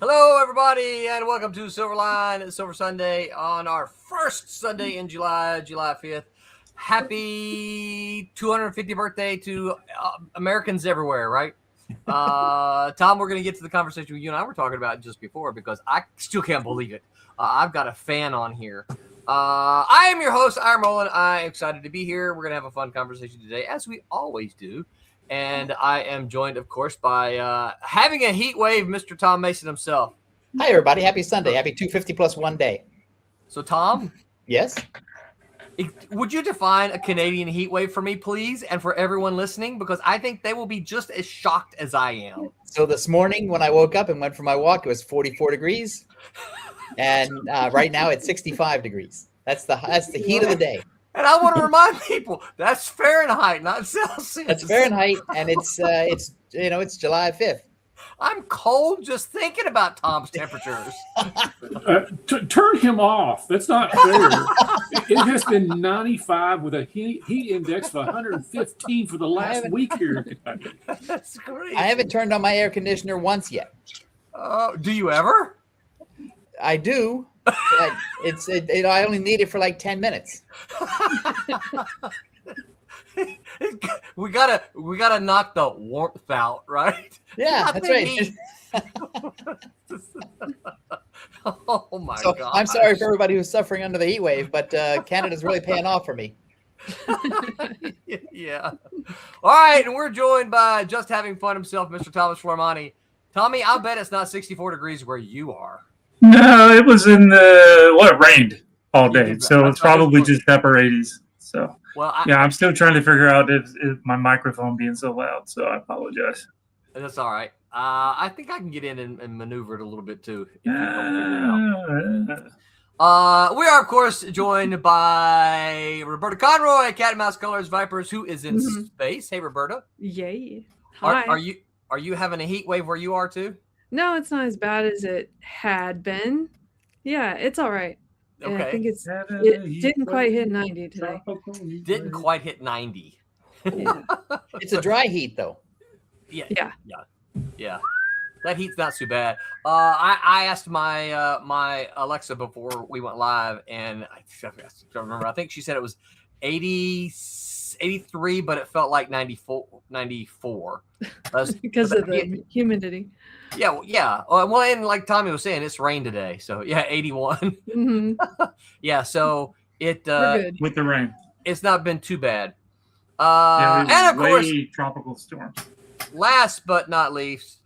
Hello, everybody, and welcome to Silverline Silver Sunday on our first Sunday in July, July 5th. Happy 250th birthday to Americans everywhere, right? Tom, we're going to get to the conversation you and I were talking about just before because I still can't believe it. I've got a fan on here. I am your host, Ira Mullen. I'm excited to be here. We're going to have a fun conversation today, as we always do. And I am joined, of course, by having a heat wave, Mr. Tom Mason himself. Hi, everybody. Happy Sunday. Happy 250 plus 1 day. So, Tom, Yes? would you define a Canadian heat wave for me, please, and for everyone listening? Because I think they will be just as shocked as I am. So this morning when I woke up and went for my walk, it was 44 degrees. And right now it's 65 degrees. That's the heat of the day. And I want to remind people that's Fahrenheit, not Celsius. It's Fahrenheit, and it's July 5th. I'm cold just thinking about Tom's temperatures. Turn him off. That's not fair. It has been 95 with a heat index of 115 for the last week here in Kentucky. That's great. I haven't turned on my air conditioner once yet. Do you ever? I do. I only need it for like 10 minutes. we gotta knock the warmth out, right? Yeah, Not that's the right. heat. Oh my So god! I'm sorry for everybody who's suffering under the heat wave, but Canada's really paying off for me. Yeah. All right, and we're joined by just having fun himself, Mr. Thomas Flormani. Tommy, I bet it's not 64 degrees where you are. No, it was it rained all day, so it's probably just upper 80s. So Well, I'm still trying to figure out if my microphone being so loud, so I apologize. that's all right. I think I can get in and maneuver it a little bit too. If you don't figure it out. We are, of course, joined by Roberta Conroy, Cat and Mouse Colors Vipers, who is in space. Hey, Roberta. Yay. Hi. Are you having a heat wave where you are too? No, it's not as bad as it had been. Yeah, it's all right. And I think it didn't quite hit 90 today. Didn't quite hit 90. Yeah. It's a dry heat, though. Yeah. That heat's not too bad. I asked my my Alexa before we went live, and I don't remember. I think she said it was 83, but it felt like 94. Because of the humidity. Yeah. Well, and like Tommy was saying, it's rain today, so yeah, 81. Mm-hmm. Yeah, so it We're good. With the rain. it's not been too bad. And And of course, tropical storms. last but not least,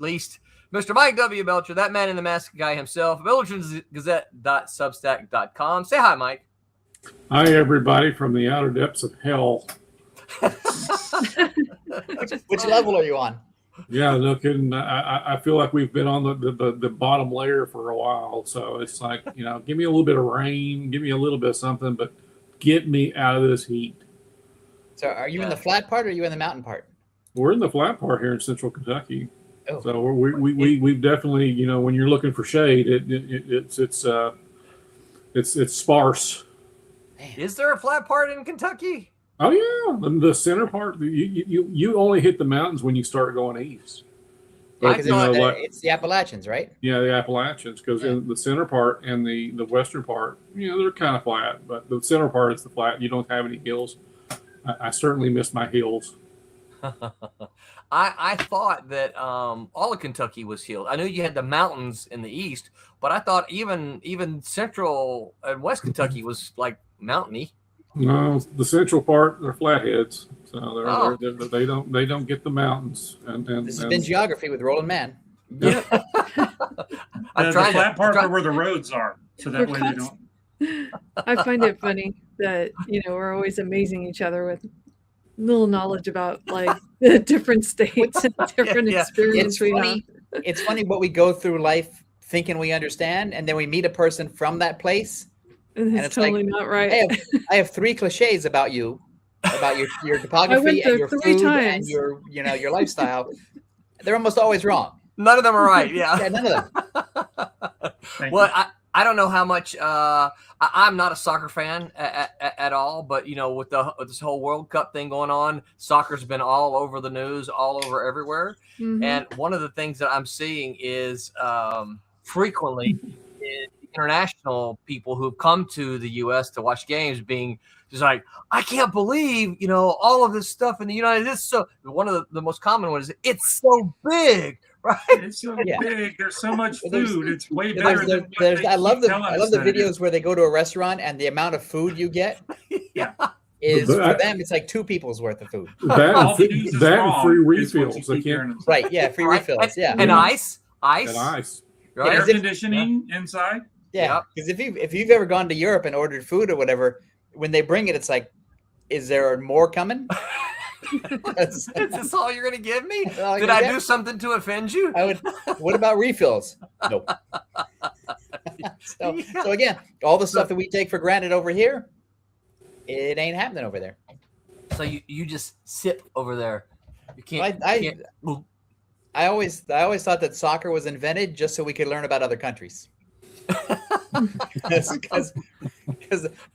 Mr. Mike W. Belcher, that man in the mask guy himself, BelcherGazette.substack.com. Say hi, Mike. Hi, everybody from the outer depths of hell. Which level are you on? Yeah, no kidding. I feel like we've been on the bottom layer for a while. So it's like, give me a little bit of rain, give me a little bit of something, but get me out of this heat. So are you in the flat part or are you in the mountain part? We're in the flat part here in central Kentucky. Oh. So we've definitely, when you're looking for shade, it's sparse. Is there a flat part in Kentucky? Oh yeah, the center part. You only hit the mountains when you start going east. Yeah, 'cause I thought it's the Appalachians, right? Yeah, the Appalachians, because in the center part and the western part, they're kind of flat, but the center part is the flat. You don't have any hills. I certainly miss my hills. I thought that all of Kentucky was hills. I knew you had the mountains in the east, but I thought even central and west Kentucky was like mountainy. No, the central part they're flatheads, so they don't get the mountains. And This has been geography with Roland Mann. Yeah. The flat part are where the roads are, so that way they don't. I find it funny that, we're always amazing each other with little knowledge about like the different states and different experiences we have. It's funny what we go through life thinking we understand, and then we meet a person from that place. And it's totally not right. I have 3 cliches about you, about your topography and your food and your lifestyle. They're almost always wrong. None of them are right. Yeah. Yeah, none of them. Well, I don't know how much. I'm not a soccer fan at all, but with this whole World Cup thing going on, soccer's been all over the news, all over everywhere. Mhm. And one of the things that I'm seeing is frequently international people who've come to the U.S. to watch games being just like, I can't believe, all of this stuff in the United States. So one of the most common ones is, it's so big, right? It's so Yeah. big. There's so much There's- food. It's way better than what they I love keep the telling I us love the that it is. videos where they go to a restaurant and the amount of food you get Yeah. is But for them it's like 2 people's worth of food. That, All and the free- news is that and wrong, free is what you refills. They keep hearing can't. them say. Right? Yeah, free Right. refills. Yeah, And Yeah. ice. And ice. Right? Air Is it- conditioning inside. yeah. Yep. Because if you've ever gone to Europe and ordered food or whatever, when they bring it, it's like, is there more coming? Is this all you're going to give me? all Did you're I gonna do something to offend you? I would. What about refills? Nope. So again, all the stuff that we take for granted over here, it ain't happening over there. So you just sip over there. You can't. I you can't Ooh. I always thought that soccer was invented just so we could learn about other countries. Because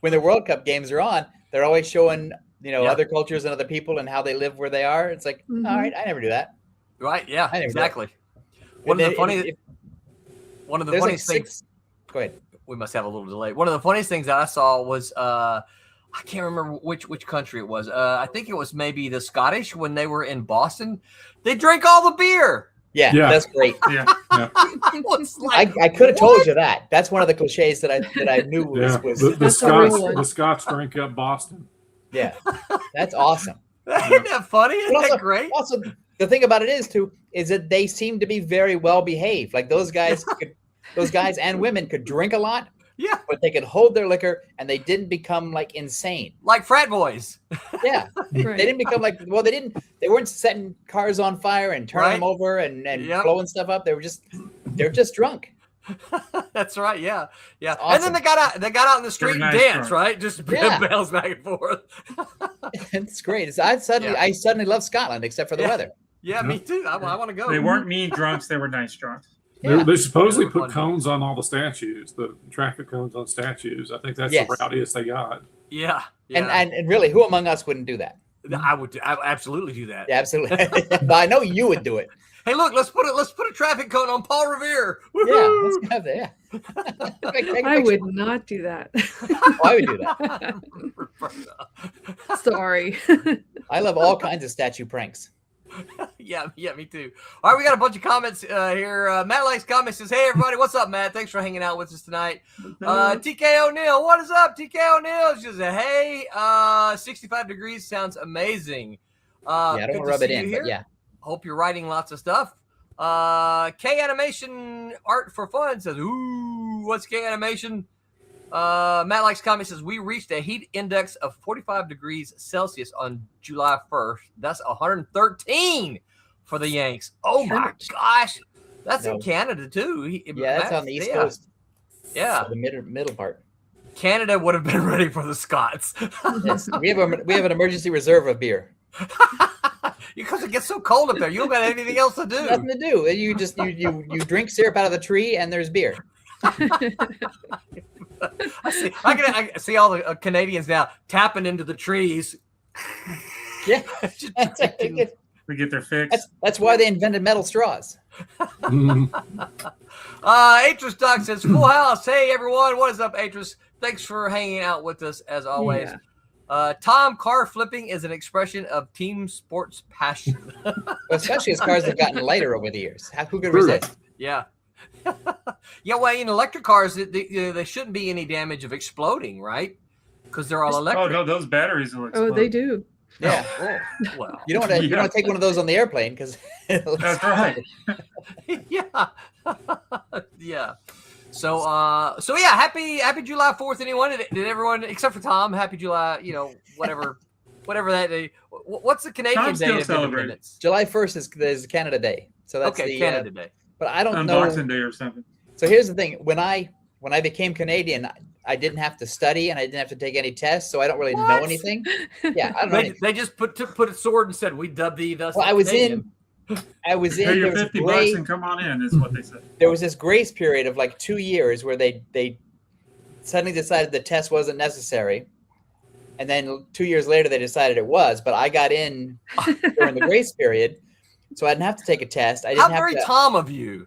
when the World Cup games are on, they're always showing Yeah. other cultures and other people and how they live where they are. It's like, Mhm. all right, I never do that. Right? Yeah. I never did. Exactly. One of the There's like funniest things. 6. Go ahead. We must have a little delay. One of the funniest things that I saw was I can't remember which country it was. I think it was maybe the Scottish when they were in Boston. They drank all the beer. Yeah, Yeah. that's great. Yeah. I was like, I could have told you that. That's one of the cliches that I knew was, Yeah. was The That's a real Scots. one. The Scots drink up Boston. yeah. That's awesome. isn't that funny? Isn't But that great? Also, the thing about it is that they seem to be very well behaved. Like those guys and women could drink a lot, Yeah, but they could hold their liquor and they didn't become like insane. like frat boys. Yeah. Right. They didn't become like, well, they weren't setting cars on fire and turning them Right. over and Yep. blowing stuff up. They're just drunk. That's right. Yeah, yeah. It's And then awesome. they got out in the street and nice danced, drunk. right? Just Yeah. bounce back and forth. It's great. I suddenly love Scotland, except for the Yeah. weather. Yeah, me too. I want to go. They weren't mean drunks. They were nice drunks. Yeah. They supposedly Yeah, they're put fun. cones on all the statues, the traffic cones on statues. I think that's Yes. the rowdiest they got. Yeah, yeah. And really, who among us wouldn't do that? I would absolutely do that. Yeah, absolutely. But I know you would do it. Hey, look, let's put a traffic cone on Paul Revere. Yeah, Woohoo! let's have that. Yeah. Take a I picture. would not do that. Oh, I would do that. Sorry. I love all kinds of statue pranks. yeah, me too. All right, we got a bunch of comments here. Matt likes comments, says, "Hey everybody, what's up, Matt? Thanks for hanging out with us tonight." TK O'Neill, what is up? TK O'Neill, she says, "Hey, 65 degrees sounds amazing." Yeah, I good don't to want to rub see it you in, here. but yeah. Hope you're writing lots of stuff. K Animation Art for Fun says, "Ooh, what's K Animation?" Matt likes comment says, "We reached a heat index of 45 degrees Celsius on July 1st. That's 113 for the Yanks. Oh my Ouch. gosh, that's in No. Canada too. Yeah, that's on the East yeah. Coast. Yeah, So the middle part. Canada would have been ready for the Scots Yes. We have an emergency reserve of beer. because it gets so cold up there. You don't got anything else to do. Nothing to do. You just you drink syrup out of the tree and there's beer. I can see all the Canadians now tapping into the trees. Yeah. Just That's, drinking. We get their fix. that's why they invented metal straws. Mhm. Atris Doc says, "Full house. Hey everyone, what is up, Atris? Thanks for hanging out with us as always." Yeah. Tom, car flipping is an expression of team sports passion. Especially as cars have gotten lighter over the years. Who could True. resist? Yeah. Yeah, well, in electric cars, there shouldn't be any damage of exploding, right? Because they're all Oh electric. no, those batteries will explode. Oh, they do. Yeah. Oh, well, You don't want to take one of those on the airplane because That's right. yeah, yeah. So yeah, happy July 4th, anyone? Did everyone except for Tom? Happy July, whatever that day. What's the Canadian Tom Day still of celebrates. Independence? July 1st is Canada Day. So that's Okay, the Canada Day. But I don't On know. Boxing Day or something. So here's the thing: when I became Canadian, I didn't have to study and I didn't have to take any tests, so I don't really know What? anything. Yeah, I don't know. They just put a sword and said, "We dub thee thus." Well, I was in. Pay There your was, 50 bucks and come on in, is what they said. there was this grace period of like 2 years where they suddenly decided the test wasn't necessary, and then 2 years later they decided it was. But I got in during the grace period, so I didn't have to take a test. I How didn't have very to. Tom of you.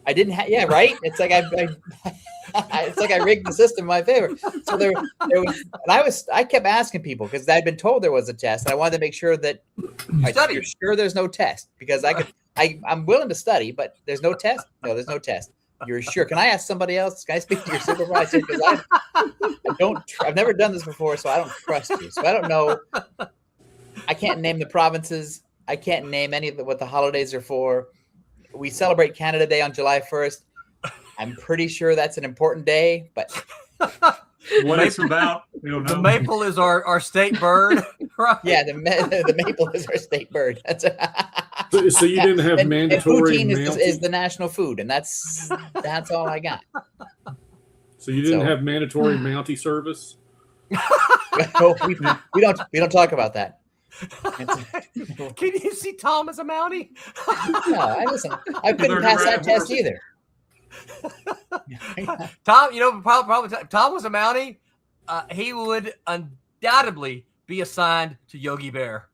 I didn't have, yeah, right. It's like it's like I rigged the system in my favor. So there was, and I kept asking people because I'd been told there was a test. And I wanted to make sure that you're sure there's no test because I'm willing to study, but there's no test. No, there's no test. You're sure? Can I ask somebody else? Can I speak to your supervisor? Because I've never done this before, so I don't trust you. So I don't know. I can't name the provinces. I can't name any of what the holidays are for. We celebrate Canada Day on July 1st. I'm pretty sure that's an important day, but What it's about, we don't know. The maple is our state bird, right? yeah, the maple is our state bird. That's So you didn't have and mandatory poutine Mountie? is the national food, and that's all I got. So you didn't so- have mandatory Mountie service? No, we don't talk about that. Can you see Tom as a Mountie? No, I couldn't learned pass to ride that a test horse. either. Tom, probably Tom was a Mountie. He would undoubtedly be assigned to Yogi Bear.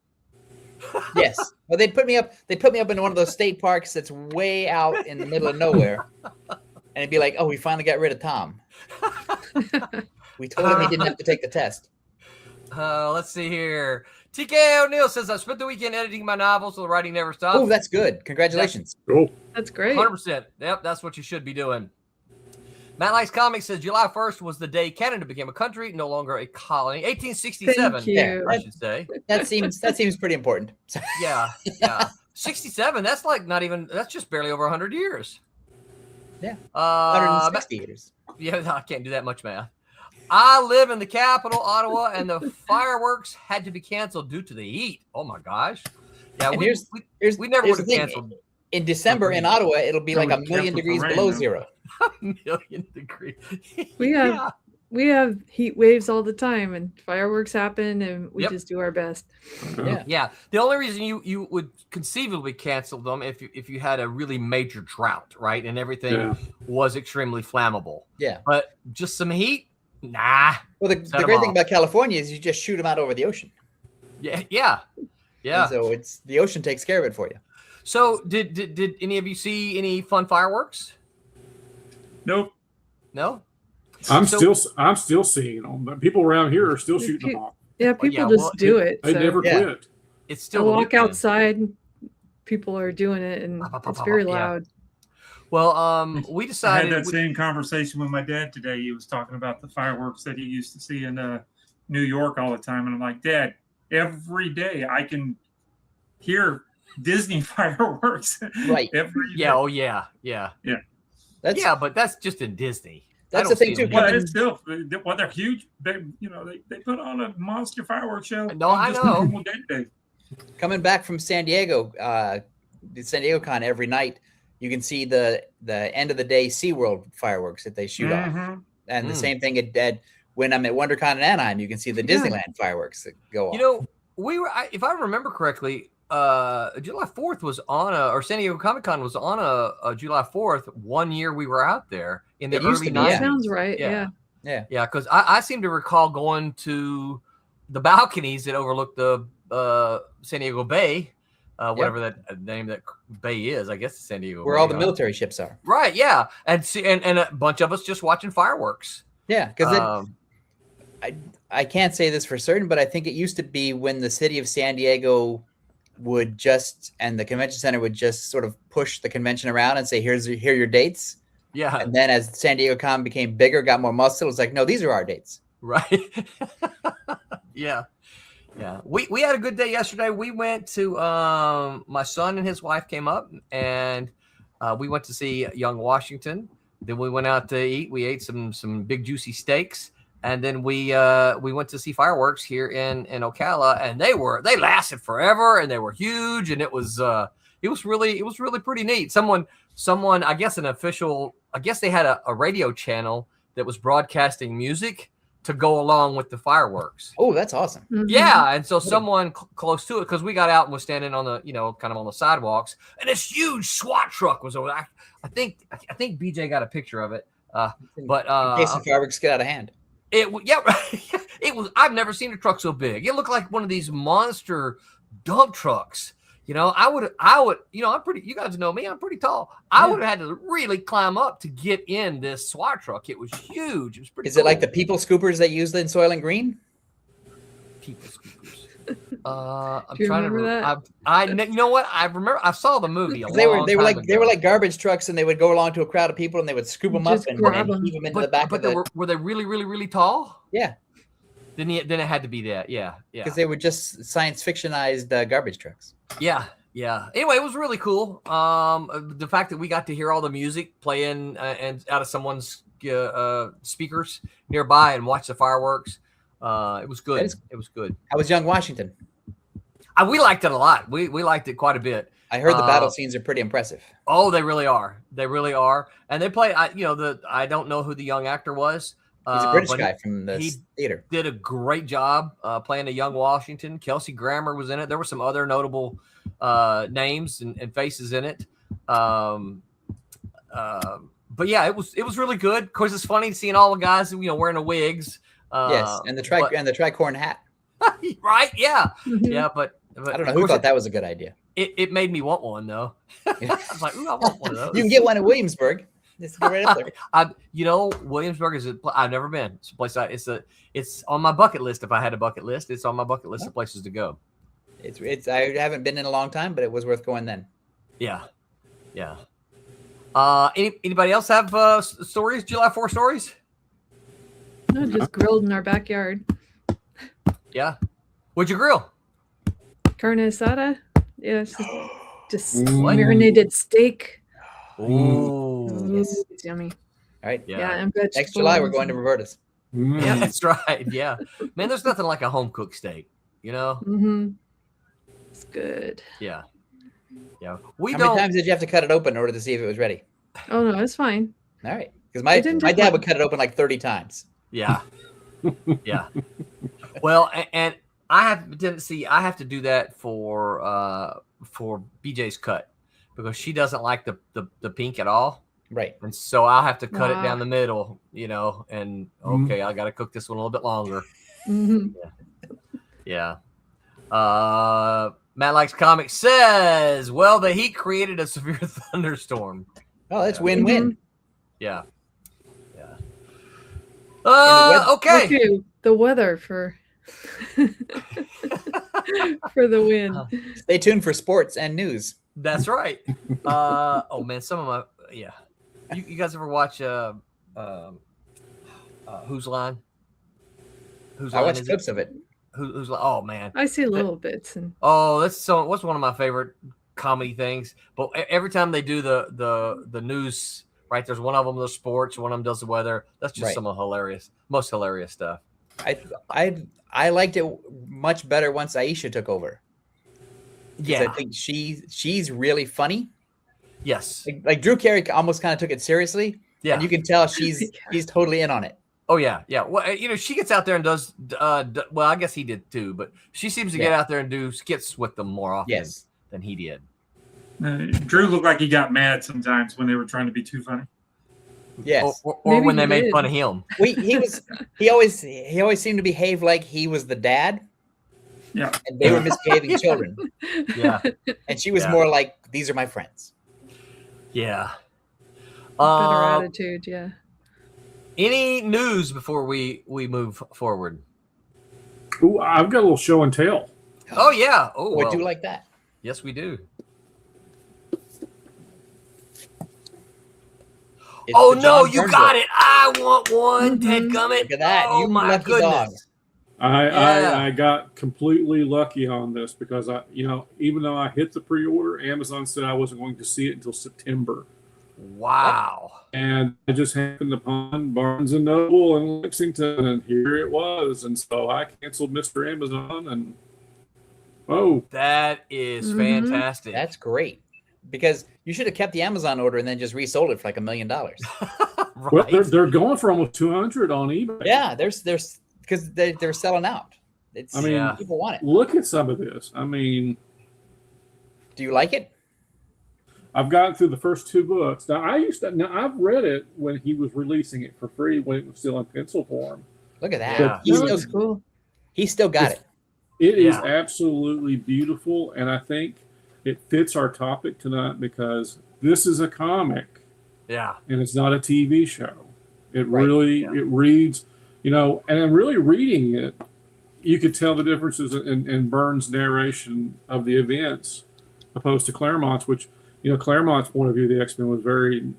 Yes. Well, they put me up in one of those state parks that's way out in the middle of nowhere. And it'd be like, oh, we finally got rid of Tom. We told him he didn't have to take the test. Let's see here. TK O'Neill says, I spent the weekend editing my novel, so the writing never stops. Oh, that's good. Congratulations. Cool. That's great. 100%. Yep, that's what you should be doing. Matt Likes Comics says July 1st was the day Canada became a country, no longer a colony. 1867, Thank you. Yeah, I should say. That seems pretty important. Yeah. 67, that's like not even, that's just barely over 100 years. Yeah. Uh, 160 years. Yeah, I can't do that much math. I live in the capital, Ottawa, and the fireworks had to be canceled due to the heat. Oh my gosh! Yeah, And we never here's would have the thing. canceled In December in Ottawa, it'll be like a Probably million careful degrees for rain, below though. zero. a million degrees. We have Yeah. we have heat waves all the time, and fireworks happen, and we Yep. just do our best. Yeah. The only reason you would conceivably cancel them if you had a really major drought, right, and everything Yeah. was extremely flammable. Yeah. But just some heat, nah. Well, the Set 'em great thing off. about California is you just shoot them out over the ocean. Yeah. And so it's the ocean takes care of it for you. So did any of you see any fun fireworks? Nope. No. I'm So- still seeing them. But people around here are still shooting them off. Yeah, people yeah, just well, do it. They so never Yeah. quit. It's I still the walk weekend. outside, people are doing it, and it's very Yeah. loud. Well, we I had decided. that same conversation with my dad today. He was talking about the fireworks that he used to see in New York all the time. And I'm like, Dad, every day I can hear Disney fireworks. Right. Every Yeah. day. Oh, yeah. Yeah. That's Yeah, but that's just in Disney. I that's don't the thing see too. them Well, here. it's still, well, they're huge. They put on a monster fireworks show. No, on I just know. a normal day. Coming back from San Diego, the San Diego Con every night, you can see the end of the day SeaWorld fireworks that they shoot off. Mhm. And the Mm. same thing at when I'm at WonderCon in Anaheim, you can see the Yeah. Disneyland fireworks that go off. You know, if I remember correctly, July 4th was or San Diego Comic Con was on a July 4th. One year we were out there in the It used early to be, yeah. 90s. Sounds right. Yeah. Yeah. Yeah, because I seem to recall going to the balconies that overlook the San Diego Bay, whatever that name that bay is. I guess it's San Diego. where Bay, all the huh? military ships are. Right, yeah, and a bunch of us just watching fireworks. Yeah, because Um, I can't say this for certain, but I think it used to be when the city of San Diego would and the convention center would just sort of push the convention around and say, here are your dates. yeah, And then as San Diego Con became bigger, got more muscle, it's like, no, these are our dates. right. Yeah. We had a good day yesterday. We went to my son and his wife came up, and we went to see Young Washington. Then we went out to eat. We ate some big juicy steaks, and then we went to see fireworks here in Ocala, and they lasted forever, and they were huge, and it was really pretty neat. Someone I guess they had a radio channel that was broadcasting music to go along with the fireworks. Oh, that's awesome. Mhm. Yeah, and so someone close to it, because we got out and was standing on the, kind of on the sidewalks, and this huge SWAT truck was over. I think BJ got a picture of it, but In case the fireworks get out of hand. it was. I've never seen a truck so big. It looked like one of these monster dump trucks. I would, I'm pretty, you guys know me, I'm pretty tall. I would have had to really climb up to get in this SWAT truck. It was huge. It was pretty Is it like the people scoopers they used in Soil and Green? people scoopers? I'm Do you trying to remember you know what? I remember I saw the movie. They were like garbage trucks, and they would go along to a crowd of people, and they would scoop them up Just and grab heave them into the back of the. were they really, really, really tall? Yeah, Then it had to be that. Yeah. because they were just science fictionized garbage trucks. Yeah. Anyway, it was really cool. The fact that we got to hear all the music playing and out of someone's speakers nearby and watch the fireworks. It was good. It was good. How was Young Washington? We liked it a lot. We liked it quite a bit. I heard the battle scenes are pretty impressive. Oh, they really are. They really are. And they play. I don't know who the young actor was. He's a British guy from the theater. Did a great job playing the young Washington. Kelsey Grammer was in it. There were some other notable names and faces in it. But yeah, it was really good. Of course, it's funny seeing all the guys wearing the wigs. Yes, and the tricorn hat. Right? Yeah, Mhm. yeah. But I don't know who thought that was a good idea. It made me want one though. I was like, ooh, I want one of those. You can get one in Williamsburg. Just go right up there. Williamsburg is I've never been. It's a place. It's on my bucket list. If I had a bucket list, it's on my bucket list of places to go. It's I haven't been in a long time, but it was worth going then. Yeah. Anybody else have stories? July 4th stories? No, just grilled in our backyard. Yeah. What'd you grill? Carne asada. Yeah, it's just What? marinated steak. Ooh. Ooh, it's yummy. All right. Yeah, and vegetables. Next July, we're going to Roberta's. Yeah, that's right. Yeah. Man, there's nothing like a home cooked steak, Mm-hmm. It's good. Yeah. How many times did you have to cut it open in order to see if it was ready? Oh no, it's fine. All right. Because my dad would cut it open like 30 times. Yeah. Yeah. Well, and I have a tendency, I have to do that for BJ's cut because she doesn't like the pink at all. Right. And so I'll have to cut it Wow. down the middle, and okay, I got to cook this one a little bit longer. Mm-hmm. Yeah. Matt Likes Comics says, well, the heat created a severe thunderstorm. Oh, that's win-win. Yeah. Okay, the weather for for the win. Stay tuned for sports and news. That's right. Oh man, some of my You guys ever watch Whose Line? I watched clips of it. Who's Line? Oh man. I see little bits and What's one of my favorite comedy things. But every time they do the news, right? There's one of them does sports, one of them does the weather. That's just Right. some of most hilarious stuff. I liked it much better once Aisha took over. Yeah. I think she's really funny. Yes. Like Drew Carey almost kind of took it seriously. Yeah. And you can tell she's totally in on it. Oh yeah. Well, she gets out there and does. Well, I guess he did too, but she seems to get out there and do skits with them more often than he did. Drew looked like he got mad sometimes when they were trying to be too funny. Yes. Or Maybe when he they made did. fun of him. He always seemed to behave like he was the dad. Yeah. And they were misbehaving children. Yeah. And she was more like, these are my friends. Yeah. better attitude. Yeah. Any news before we move forward? Ooh, I've got a little show and tell. Oh yeah. Oh, I do like that. Yes, we do. It's Oh the no, John you Burns got book. it! I want one. Mhm. Ted Gummit. Look at that. Oh You my lucky goodness. dog. I got completely lucky on this because even though I hit the pre-order, Amazon said I wasn't going to see it until September. Wow. And I just happened upon Barnes and Noble in Lexington, and here it was. And so I canceled Mr. Amazon, and That is Mhm. fantastic. That's great. Because you should have kept the Amazon order and then just resold it for like $1 million. well, right. they're going for almost 200 on eBay. Yeah, there's because they're selling out. It's Yeah. people want it. Look at some of this. I mean, Do you like it? I've gotten through the first 2 books. Now I've read it when he was releasing it for free when it was still in pencil form. Look at that. Yeah. He's That still, looks cool. he's still got it. It is Yeah. absolutely beautiful, and I think it fits our topic tonight because this is a comic Yeah. and it's not a TV show. It Right. really Yeah. it reads, and I'm really reading it. You could tell the differences in Byrne's narration of the events opposed to Claremont's, which, Claremont's point of view of the X-Men was very,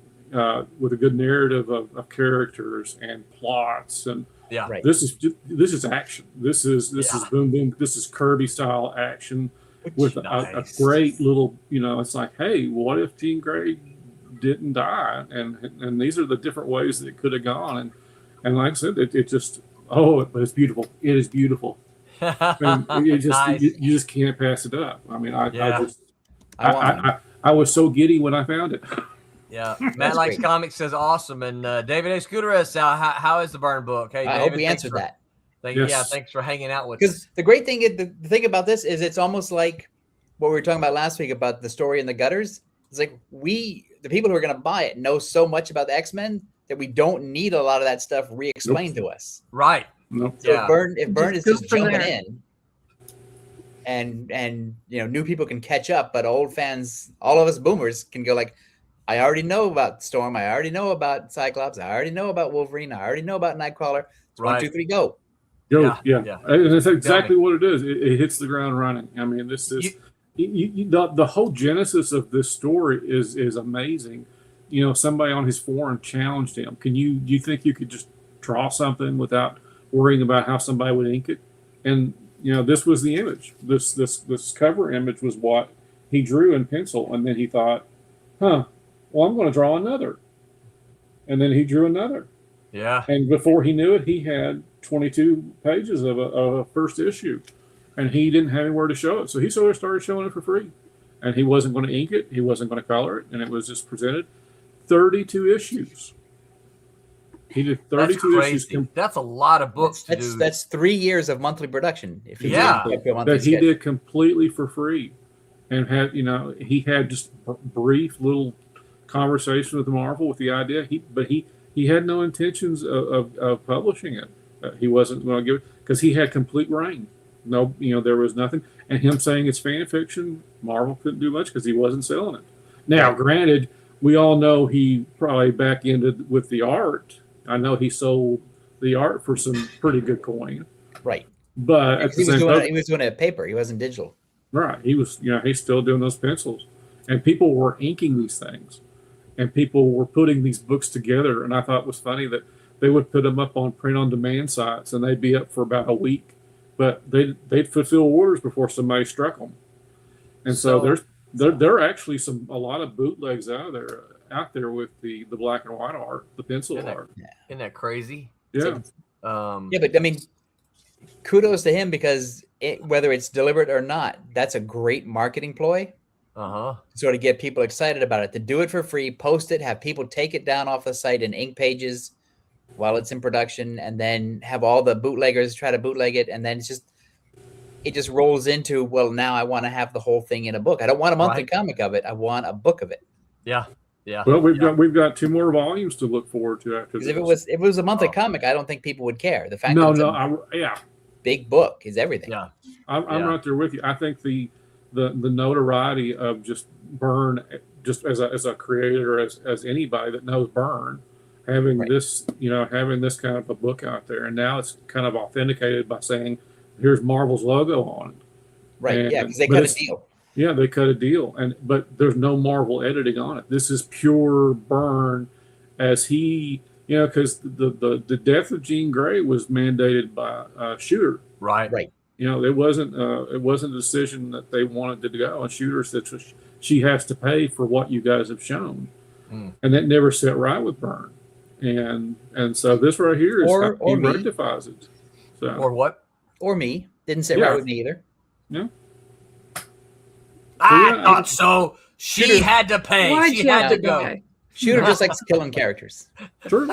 with a good narrative of characters and plots. And Yeah. Right. this is action. This is boom, boom. This is Kirby style action with Nice. a great little, it's like, hey, what if Jean Grey didn't die? And these are the different ways that it could have gone. And like I said, it just, but it's beautiful. It is beautiful. And you just Nice. you just can't pass it up. I mean, Yeah. I was so giddy when I found it. Yeah, Matt That's Likes great. Comics says awesome, and David A. Scooteris, how is the Byrne book? Hey, I David, hope we thanks answered for- that. Yes. Yeah, thanks for hanging out with us. Because the great thing, the thing about this is it's almost like what we were talking about last week about the story in the gutters. It's like the people who are going to buy it, know so much about the X-Men that we don't need a lot of that stuff re-explained to us. Right. No. So Yeah. if Byrne is go just from jumping there. in, and new people can catch up, but old fans, all of us boomers, can go like, I already know about Storm, I already know about Cyclops, I already know about Wolverine, I already know about Nightcrawler. It's Right. 1, 2, 3, go. Yeah. yeah. And that's exactly what it is. It hits the ground running. I mean, this is the whole genesis of this story is amazing. Somebody on his forum challenged him. Do you think you could just draw something without worrying about how somebody would ink it? And this was the image. This cover image was what he drew in pencil, and then he thought, well, I'm going to draw another. And then he drew another. Yeah. And before he knew it, he had 22 pages of a first issue, and he didn't have anywhere to show it. So he sort of started showing it for free, and he wasn't going to ink it. He wasn't going to color it. And it was just presented 32 issues. He did 32 That's issues crazy. That's a lot of books to That's do. that's 3 years of monthly production. If you Yeah. do a monthly that he schedule. did completely for free, and had he had just brief little conversation with Marvel with the idea. He had no intentions of publishing it. He wasn't going to give it because he had complete reign. No, there was nothing. And him saying it's fan fiction, Marvel couldn't do much because he wasn't selling it. Now, granted, we all know he probably back ended with the art. I know he sold the art for some pretty good coin. Right. But at the He was same doing time, he was doing it at paper. He wasn't digital. right, he was, he's still doing those pencils, and people were inking these things, and people were putting these books together. And I thought it was funny that they would put them up on print-on-demand sites, and they'd be up for about a week, but they'd fulfill orders before somebody struck them. And so there are actually a lot of bootlegs out there with the black and white art, the pencil art. Isn't that crazy? Yeah. Yeah, but I mean, kudos to him because whether it's deliberate or not, that's a great marketing ploy. Uh-huh. To sort of get people excited about it. To do it for free, post it, have people take it down off the site in ink pages while it's in production, and then have all the bootleggers try to bootleg it, and then it just rolls into, well, now I want to have the whole thing in a book. I don't want a monthly comic of it. I want a book of it. Yeah. Yeah. Well, we've got 2 more volumes to look forward to after Because this. if it was a monthly comic, I don't think people would care. The fact No, that it's a yeah, big book is everything. Yeah. I'm Yeah. right there with you. I think the notoriety of just Byrne, just as a creator, as anybody that knows Byrne, having Right. this kind of a book out there, and now it's kind of authenticated by saying, "Here's Marvel's logo on it." Right. And- Yeah, because they but cut a it's- deal. Yeah, they cut a deal, but there's no Marvel editing on it. This is pure Byrne, as he, because the death of Jean Grey was mandated by Shooter. Right. Right. It wasn't a decision that they wanted to go. And Shooter said she has to pay for what you guys have shown, and that never set right with Byrne. And so this right here is Or he me. rectifies it. So Or what? Or me. Didn't sit Yeah. right with me either. yeah. I yeah, thought so. She Shooter- had to pay. Why'd She you had have to to go. die? Shooter just likes killing characters. True.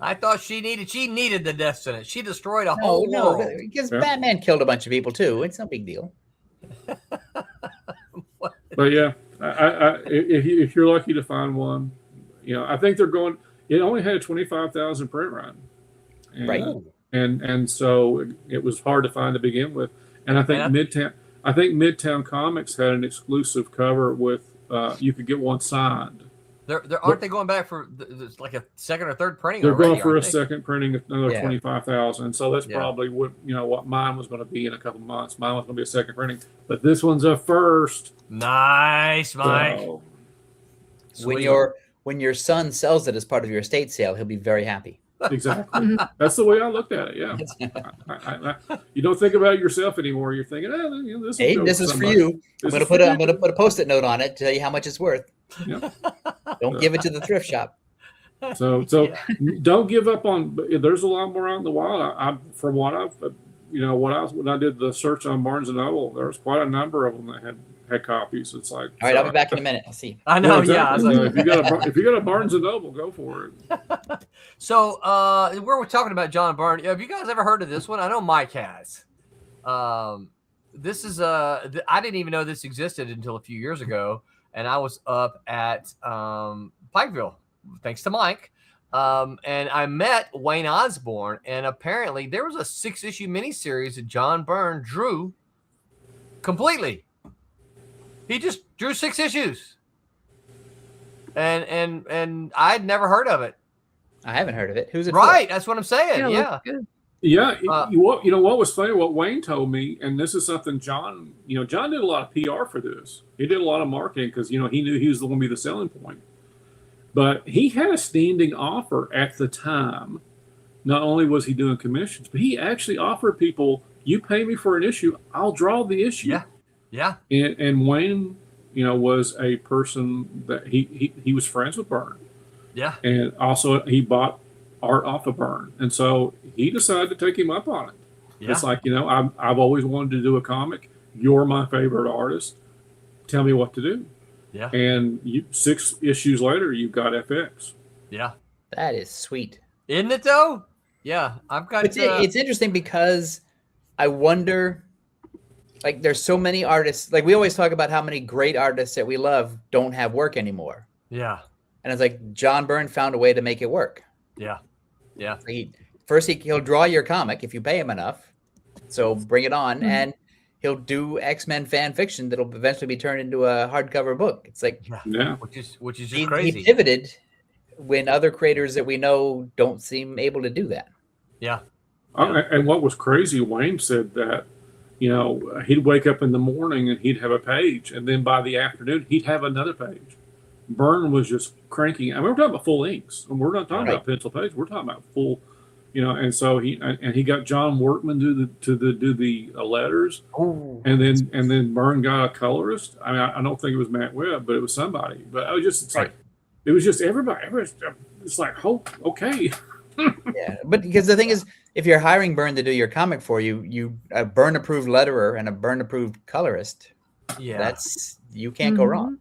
I thought she needed the death sentence. She destroyed a No, whole no, world. because Yeah. Batman killed a bunch of people too. It's no big deal. But yeah, if you're lucky to find one, I think they're going. It only had a 25,000 print run, and, Right. And so it was hard to find to begin with. And I think Yeah. I think Midtown Comics had an exclusive cover with you could get one signed. Aren't they going back for like a second or third printing? They're already, going for a aren't they? second printing, another Yeah. 25,000. So that's Yeah. probably what mine was going to be in a couple months. Mine was going to be a second printing, but this one's a first. Nice, Mike. So, Sweet. When your son sells it as part of your estate sale, he'll be very happy. exactly. That's the way I looked at it. Yeah. You don't think about it yourself anymore. You're thinking, this, Hey, will go this to is for somebody. you. I'm This gonna is put for I'm you. gonna put a post-it note on it to tell you how much it's worth. Yeah. Don't give it to the thrift shop. So don't give up on. There's a lot more out in the wild. From what I've, when I did the search on Barnes and Noble, there was quite a number of them that had copies. It's like, All right, I'll be back in a minute. I'll see. I know, exactly. yeah. I was So like- if you got a Barnes and Noble, go for it. So, we're talking about John Byrne. Have you guys ever heard of this one? I know Mike has. This is I didn't even know this existed until a few years ago, and I was up at Pikeville, thanks to Mike, and I met Wayne Osborne, and apparently there was a 6-issue miniseries that John Byrne drew completely. He just drew 6 issues, and I'd never heard of it. I haven't heard of it. Who's it? Right, that's what I'm saying. Yeah, Yeah. looks good. Yeah, Uh, you know what was funny? What Wayne told me, and this is something John did a lot of PR for this. He did a lot of marketing because he knew he was the one to be the selling point. But he had a standing offer at the time. Not only was he doing commissions, but he actually offered people, "You pay me for an issue, I'll draw the issue." Yeah. Yeah. And Wayne, was a person that he was friends with Byrne, Yeah. and also he bought art off of Byrne, and so he decided to take him up on it. Yeah. It's like, I've always wanted to do a comic. You're my favorite artist. Tell me what to do. Yeah. And 6 issues later, you've got FX. Yeah. That is sweet. Isn't it though? Yeah. I've got It's interesting because I wonder, like, there's so many artists. Like, we always talk about how many great artists that we love don't have work anymore. yeah. And it's like John Byrne found a way to make it work. Yeah. Yeah. He'll draw your comic if you pay him enough. So bring it on. Mhm. And he'll do X-Men fan fiction that'll eventually be turned into a hardcover book. It's like Yeah. Which is just he crazy. pivoted when other creators that we know don't seem able to do that. Yeah. And what was crazy, Wayne said that, he'd wake up in the morning and he'd have a page, and then by the afternoon, he'd have another page. Byrne was just cranking. I mean, we're talking about full inks, and we're not talking Right. about pencil page. We're talking about full, And so he got John Workman do the letters, Oh, and then Byrne got a colorist. I mean, I don't think it was Matt Webb, but it was somebody. But I was just Right. it was just everybody. It's like, oh, okay. yeah. But because the thing is, if you're hiring Byrne to do your comic for you, a Byrne approved letterer and a Byrne approved colorist. Yeah. You can't go wrong.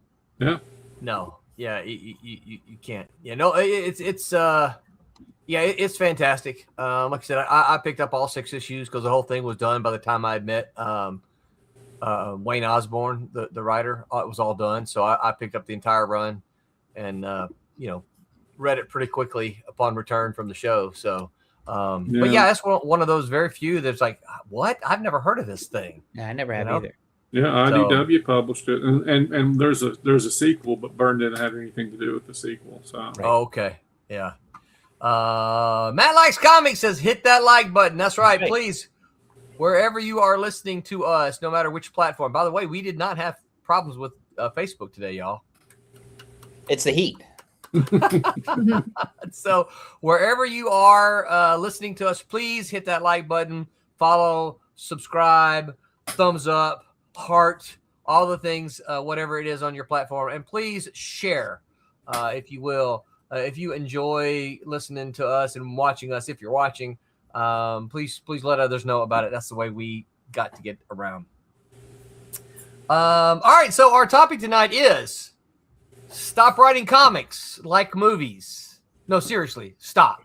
No. Yeah. You can't. Yeah. No. It's fantastic. Like I said, I picked up all 6 issues because the whole thing was done by the time I had met Wayne Osborne, the writer. It was all done, so I picked up the entire run, and read it pretty quickly upon return from the show. So, but yeah, that's one of those very few that's like, what? I've never heard of this thing. Yeah, I never have You know? either. Yeah, IDW published it, and there's a sequel, but Byrne didn't have anything to do with the sequel. So Right. Oh, okay. Yeah. Matt Likes Comics says, hit that like button. That's right. Right. Please, wherever you are listening to us, no matter which platform. By the way, we did not have problems with Facebook today, y'all. It's the heat. So wherever you are listening to us, please hit that like button, follow, subscribe, thumbs up, heart, all the things, whatever it is on your platform. And please share, if you will. If you enjoy listening to us and watching us, if you're watching, please let others know about it. That's the way we got to get around. All right, so our topic tonight is stop writing comics like movies. No, seriously, stop.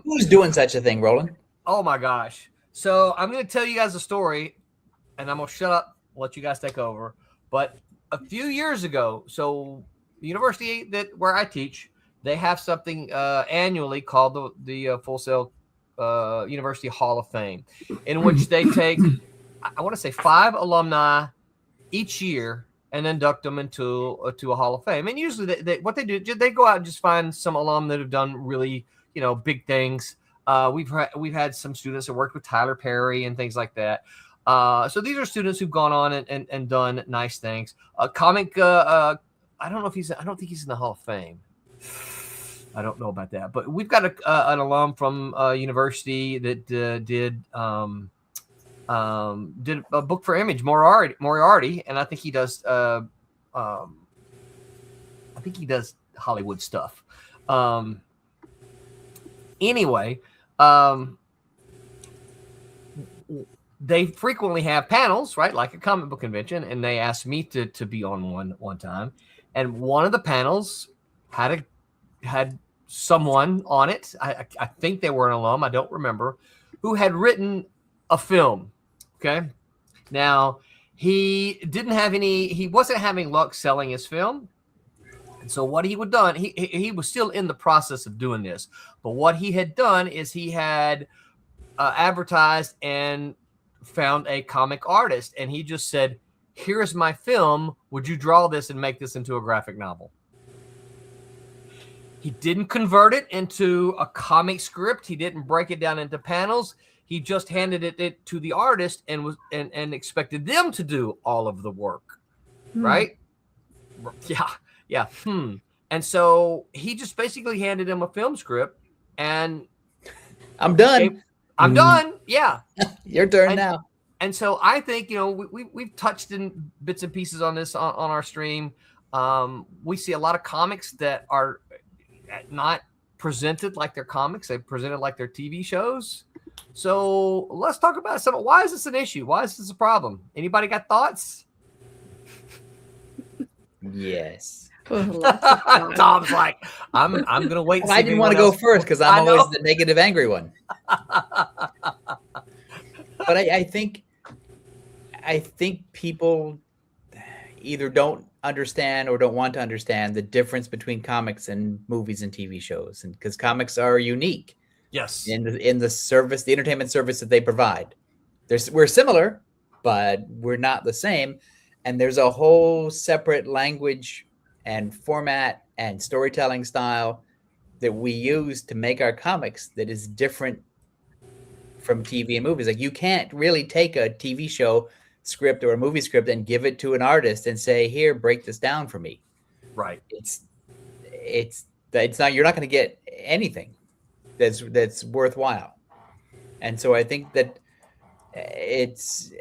Who's doing such a thing, Roland? Oh my gosh. So I'm going to tell you guys a story, and I'm going to shut up, let you guys take over. But a few years ago, so the university where I teach, they have something annually called the Full Sail University Hall of Fame, in which they take, I want to say 5 alumni each year and induct them into a Hall of Fame. And usually what they do, they go out and just find some alum that have done really, big things. We've had some students that worked with Tyler Perry and things like that. So these are students who've gone on and done nice things. Comic, I don't think he's in the Hall of Fame. I don't know about that, but we've got an alum from university that did a book for Image, Moriarty, and I think he does. Hollywood stuff. Anyway, they frequently have panels, right, like a comic book convention, and they asked me to be on one time, and one of the panels had someone on it. I think they were an alum. I don't remember, who had written a film. Okay. Now he wasn't having luck selling his film. And so what he had done, he was still in the process of doing this, but what he had done is he had advertised and found a comic artist, and he just said, "Here's my film. Would you draw this and make this into a graphic novel?" He didn't convert it into a comic script. He didn't break it down into panels. He just handed it to the artist and expected them to do all of the work, right? Yeah. And so he just basically handed him a film script, and I'm done. I'm done. Yeah, your turn now. And so I think we've touched in bits and pieces on this on our stream. We see a lot of comics that are not presented like they're comics; they're presented like they're TV shows. So let's talk about some. Why is this an issue? Why is this a problem? Anybody got thoughts? Yes. Tom's like, I'm gonna wait. I didn't want to go first because I'm always the negative, angry one. But I think people either don't understand or don't want to understand the difference between comics and movies and TV shows, and because comics are unique. Yes. In the service, the entertainment service that they provide. We're similar, but we're not the same. And there's a whole separate language and format and storytelling style that we use to make our comics that is different from TV and movies. Like, you can't really take a TV show script or a movie script and give it to an artist and say, "Here, break this down for me." Right. It's not, you're not going to get anything that's worthwhile. And so I think that it's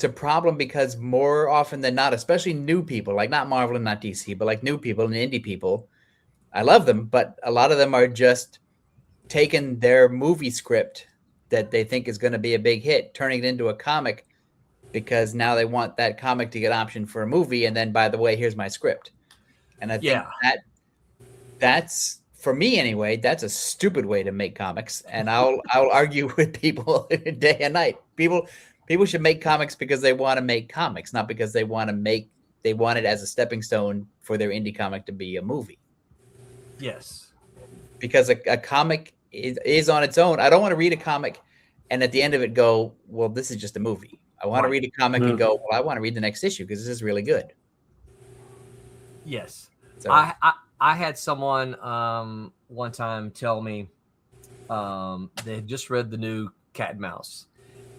a problem because more often than not, especially new people, like not Marvel and not DC, but like new people and indie people, I love them, but a lot of them are just taking their movie script that they think is going to be a big hit, turning it into a comic because now they want that comic to get optioned for a movie. And then, by the way, here's my script. And I think that's, for me anyway, that's a stupid way to make comics. And I'll argue with people day and night. People should make comics because they want to make comics, not because they want it as a stepping stone for their indie comic to be a movie. Yes. Because a comic is on its own. I don't want to read a comic and at the end of it go, "Well, this is just a movie." I want to read a comic and go, "Well, I want to read the next issue because this is really good." Yes. So I had someone one time tell me they had just read the new Cat and Mouse,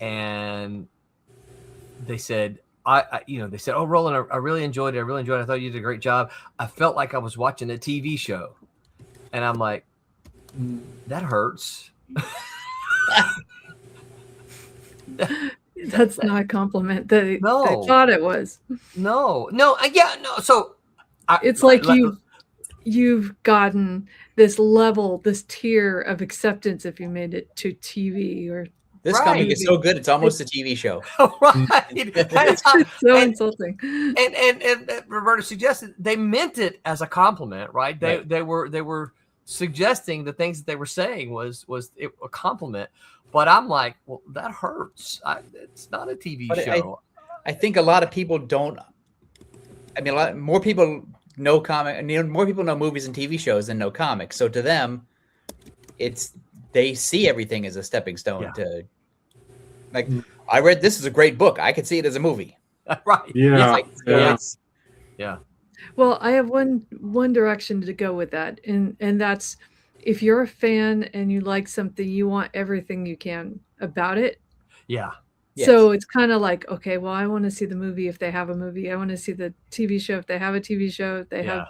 and they said, they said, "Oh, Roland, I really enjoyed it. I thought you did a great job. I felt like I was watching a TV show." And I'm like, that hurts. That's not a compliment. They No. thought it was. No. So It's like you've gotten this level, this tier of acceptance if you made it to TV or. This comic is so good, it's almost a TV show. Right. It's so insulting. And Roberta suggested they meant it as a compliment, right? They were suggesting the things that they were saying was a compliment. But I'm like, well, that hurts. It's not a TV show. I think a lot of people don't. I mean, more people know more people know movies and TV shows than know comics. So to them, they see everything as a stepping stone to, like, I read this is a great book. I could see it as a movie. Right. Yeah, Like, so yeah. it's- Yeah. Well, I have one direction to go with that, and that's if you're a fan and you like something, you want everything you can about it. Yeah. Yes. So it's kind of like, okay, well, I want to see the movie if they have a movie. I want to see the TV show if they have a TV show. If they have,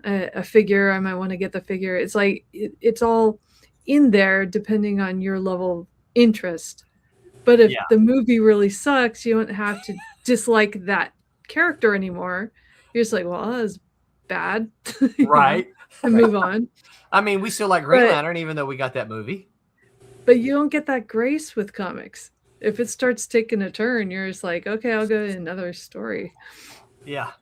a figure, I might want to get the figure. It's like it's all in there depending on your level of interest. But if the movie really sucks, you don't have to dislike that character anymore. You're just like, well, that was bad. Right. And move on. I mean, we still like Green But- Lantern, even though we got that movie. But you don't get that grace with comics. If it starts taking a turn, you're just like, okay, I'll go to another story. Yeah.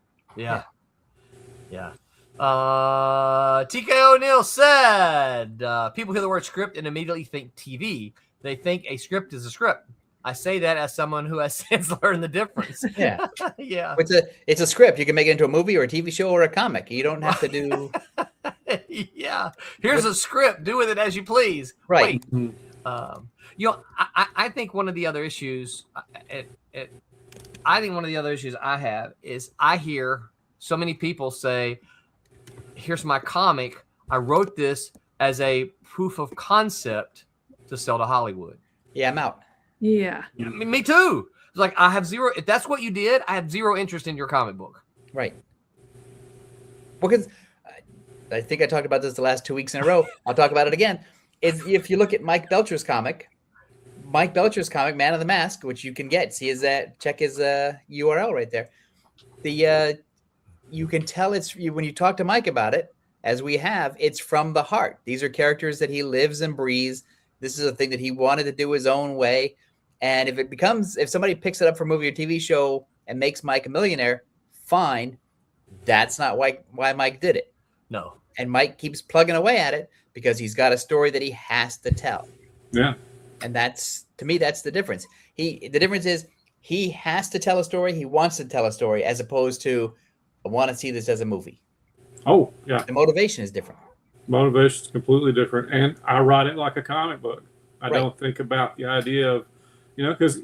TK O'Neill said, people hear the word script and immediately think TV. They think a script is a script. I say that as someone who has since learned the difference. Yeah. Yeah. It's a script. You can make it into a movie or a TV show or a comic. You don't have to do Yeah. Here's a script. Do with it as you please. right. Wait. I think one of the other issues, I think one of the other issues I have is I hear so many people say, here's my comic. I wrote this as a proof of concept to sell to Hollywood. Yeah, I'm out. Yeah. I mean, me too. It's like I have zero. If that's what you did, I have zero interest in your comic book. Right. Because I think I talked about this the last 2 weeks in a row. I'll talk about it again. Is if you look at Mike Belcher's comic, Man of the Mask, which you can get, see his check his URL right there. You can tell when you talk to Mike about it, as we have, it's from the heart. These are characters that he lives and breathes. This is a thing that he wanted to do his own way. And if somebody picks it up for a movie or TV show and makes Mike a millionaire, fine. That's not why Mike did it. No. And Mike keeps plugging away at it because he's got a story that he has to tell. Yeah. And to me, that's the difference. The difference is he has to tell a story. He wants to tell a story as opposed to, I want to see this as a movie. Oh, yeah. The motivation is different. Motivation is completely different. And I write it like a comic book. I Right. don't think about the idea of, because,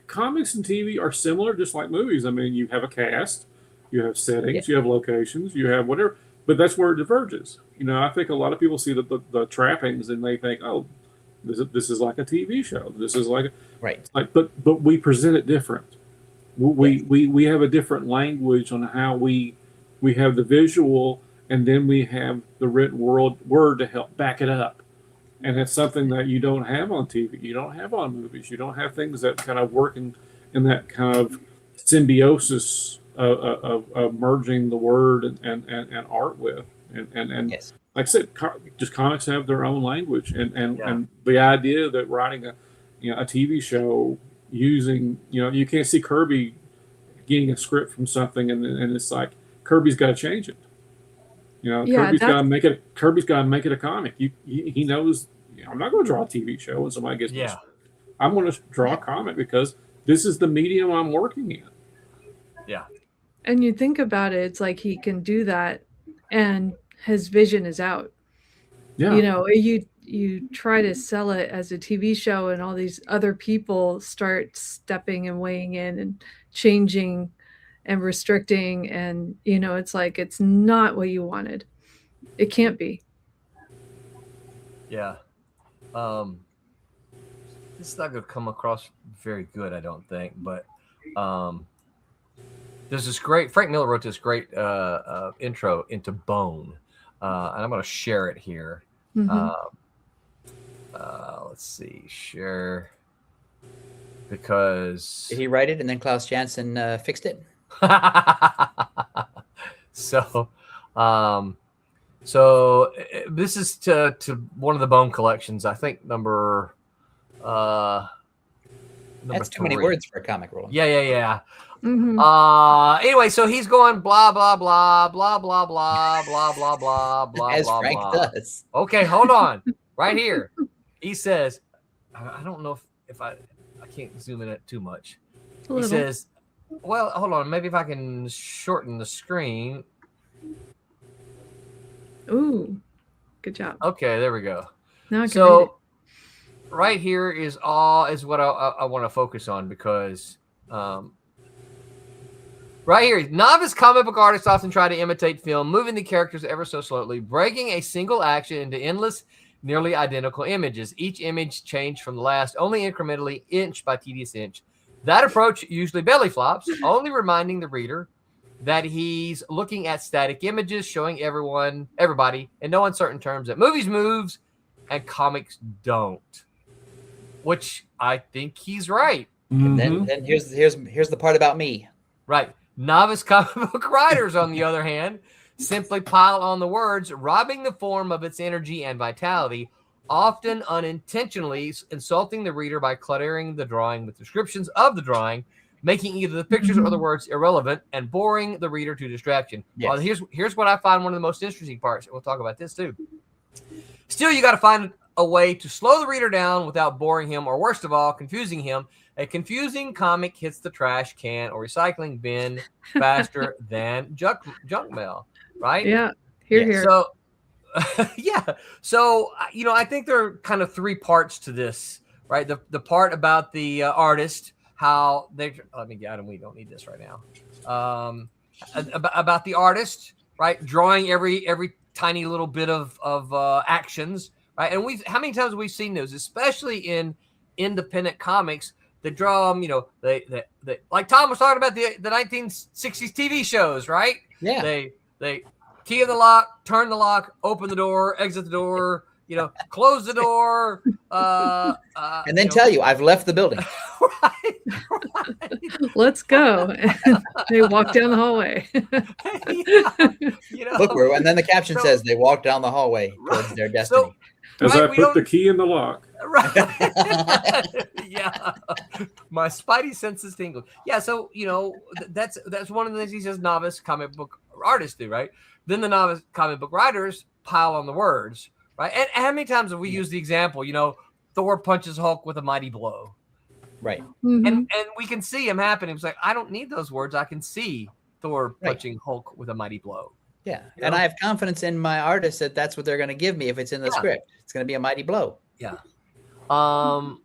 comics and TV are similar, just like movies. I mean, you have a cast, you have settings, you have locations, you have whatever, but that's where it diverges. I think a lot of people see the trappings and they think, oh, this is like a TV show. This is like but we present it different. We have a different language on how we have the visual, and then we have the written word to help back it up. And it's something that you don't have on TV. You don't have on movies. You don't have things that kind of work in that kind of symbiosis of merging the word and art with. And Yes. like I said, just comics have their own language. And the idea that writing a TV show using, you can't see Kirby getting a script from something and it's like Kirby's got to change it. Kirby's got to make it. Kirby's got to make it a comic. He knows. I'm not going to draw a TV show when somebody gets. Yeah. I'm going to draw a comic because this is the medium I'm working in. Yeah. And you think about it, it's like he can do that and his vision is out. Yeah. You try to sell it as a TV show and all these other people start stepping and weighing in and changing and restricting, and it's like it's not what you wanted. It can't be. Yeah. This is not going to come across very good, I don't think. But there's this great Frank Miller wrote this great intro into Bone, and I'm going to share it here. Mhm. Let's see, share, because Did he write it and then Klaus Janson fixed it? so this is to one of the Bone collections, I think number That's too many 3. words for a comic roll. Yeah. Mhm. Anyway, so he's going blah blah blah blah blah blah blah blah blah blah As blah Frank blah. does. Okay, hold on. Right here. He says, I don't know if I can't zoom in it too much. A He little. says, well, hold on, maybe if I can shorten the screen. Ooh, good job. Okay, there we go. Now I can read it. right here is what I want to focus on, because right here, novice comic book artists often try to imitate film, moving the characters ever so slowly, breaking a single action into endless, nearly identical images. Each image changed from the last only incrementally, inch by tedious inch. That approach usually belly flops, only reminding the reader that he's looking at static images, showing everybody, in no uncertain terms, that movies moves and comics don't. Which I think he's right. And then here's the part about me. Right. Novice comic book writers, on the other hand, simply pile on the words, robbing the form of its energy and vitality, often unintentionally insulting the reader by cluttering the drawing with descriptions of the drawing, making either the pictures or the words irrelevant and boring the reader to distraction. Yes. Well, here's what I find one of the most interesting parts, and we'll talk about this too. Still, you got to find a way to slow the reader down without boring him, or worst of all, confusing him. A confusing comic hits the trash can or recycling bin faster than junk mail, right? Yeah. Here. So, yeah. So, I think there are kind of three parts to this, right? The part about the artist, how they, let me get Adam, we don't need this right now. About the artist, right? Drawing every tiny little bit of actions, right? And how many times have we seen those, especially in independent comics? They draw them, they like Tom was talking about the 1960s TV shows, right? Yeah. They key in the lock, turn the lock, open the door, exit the door, close the door, and then tell you I've left the building. right. Let's go. They walk down the hallway. Look where, and then the caption says they walk down the hallway towards their destiny. As I put the key in the lock. Right. Yeah. My spidey senses tingled. Yeah. So, that's one of the things he says novice comic book artists do, right? Then the novice comic book writers pile on the words, right? And how many times have we used the example, Thor punches Hulk with a mighty blow. Right. Mhm. And we can see him happening. It's like, I don't need those words. I can see Thor punching Hulk with a mighty blow. Yeah. And I have confidence in my artist that that's what they're going to give me if it's in the script. It's going to be a mighty blow. Yeah. Of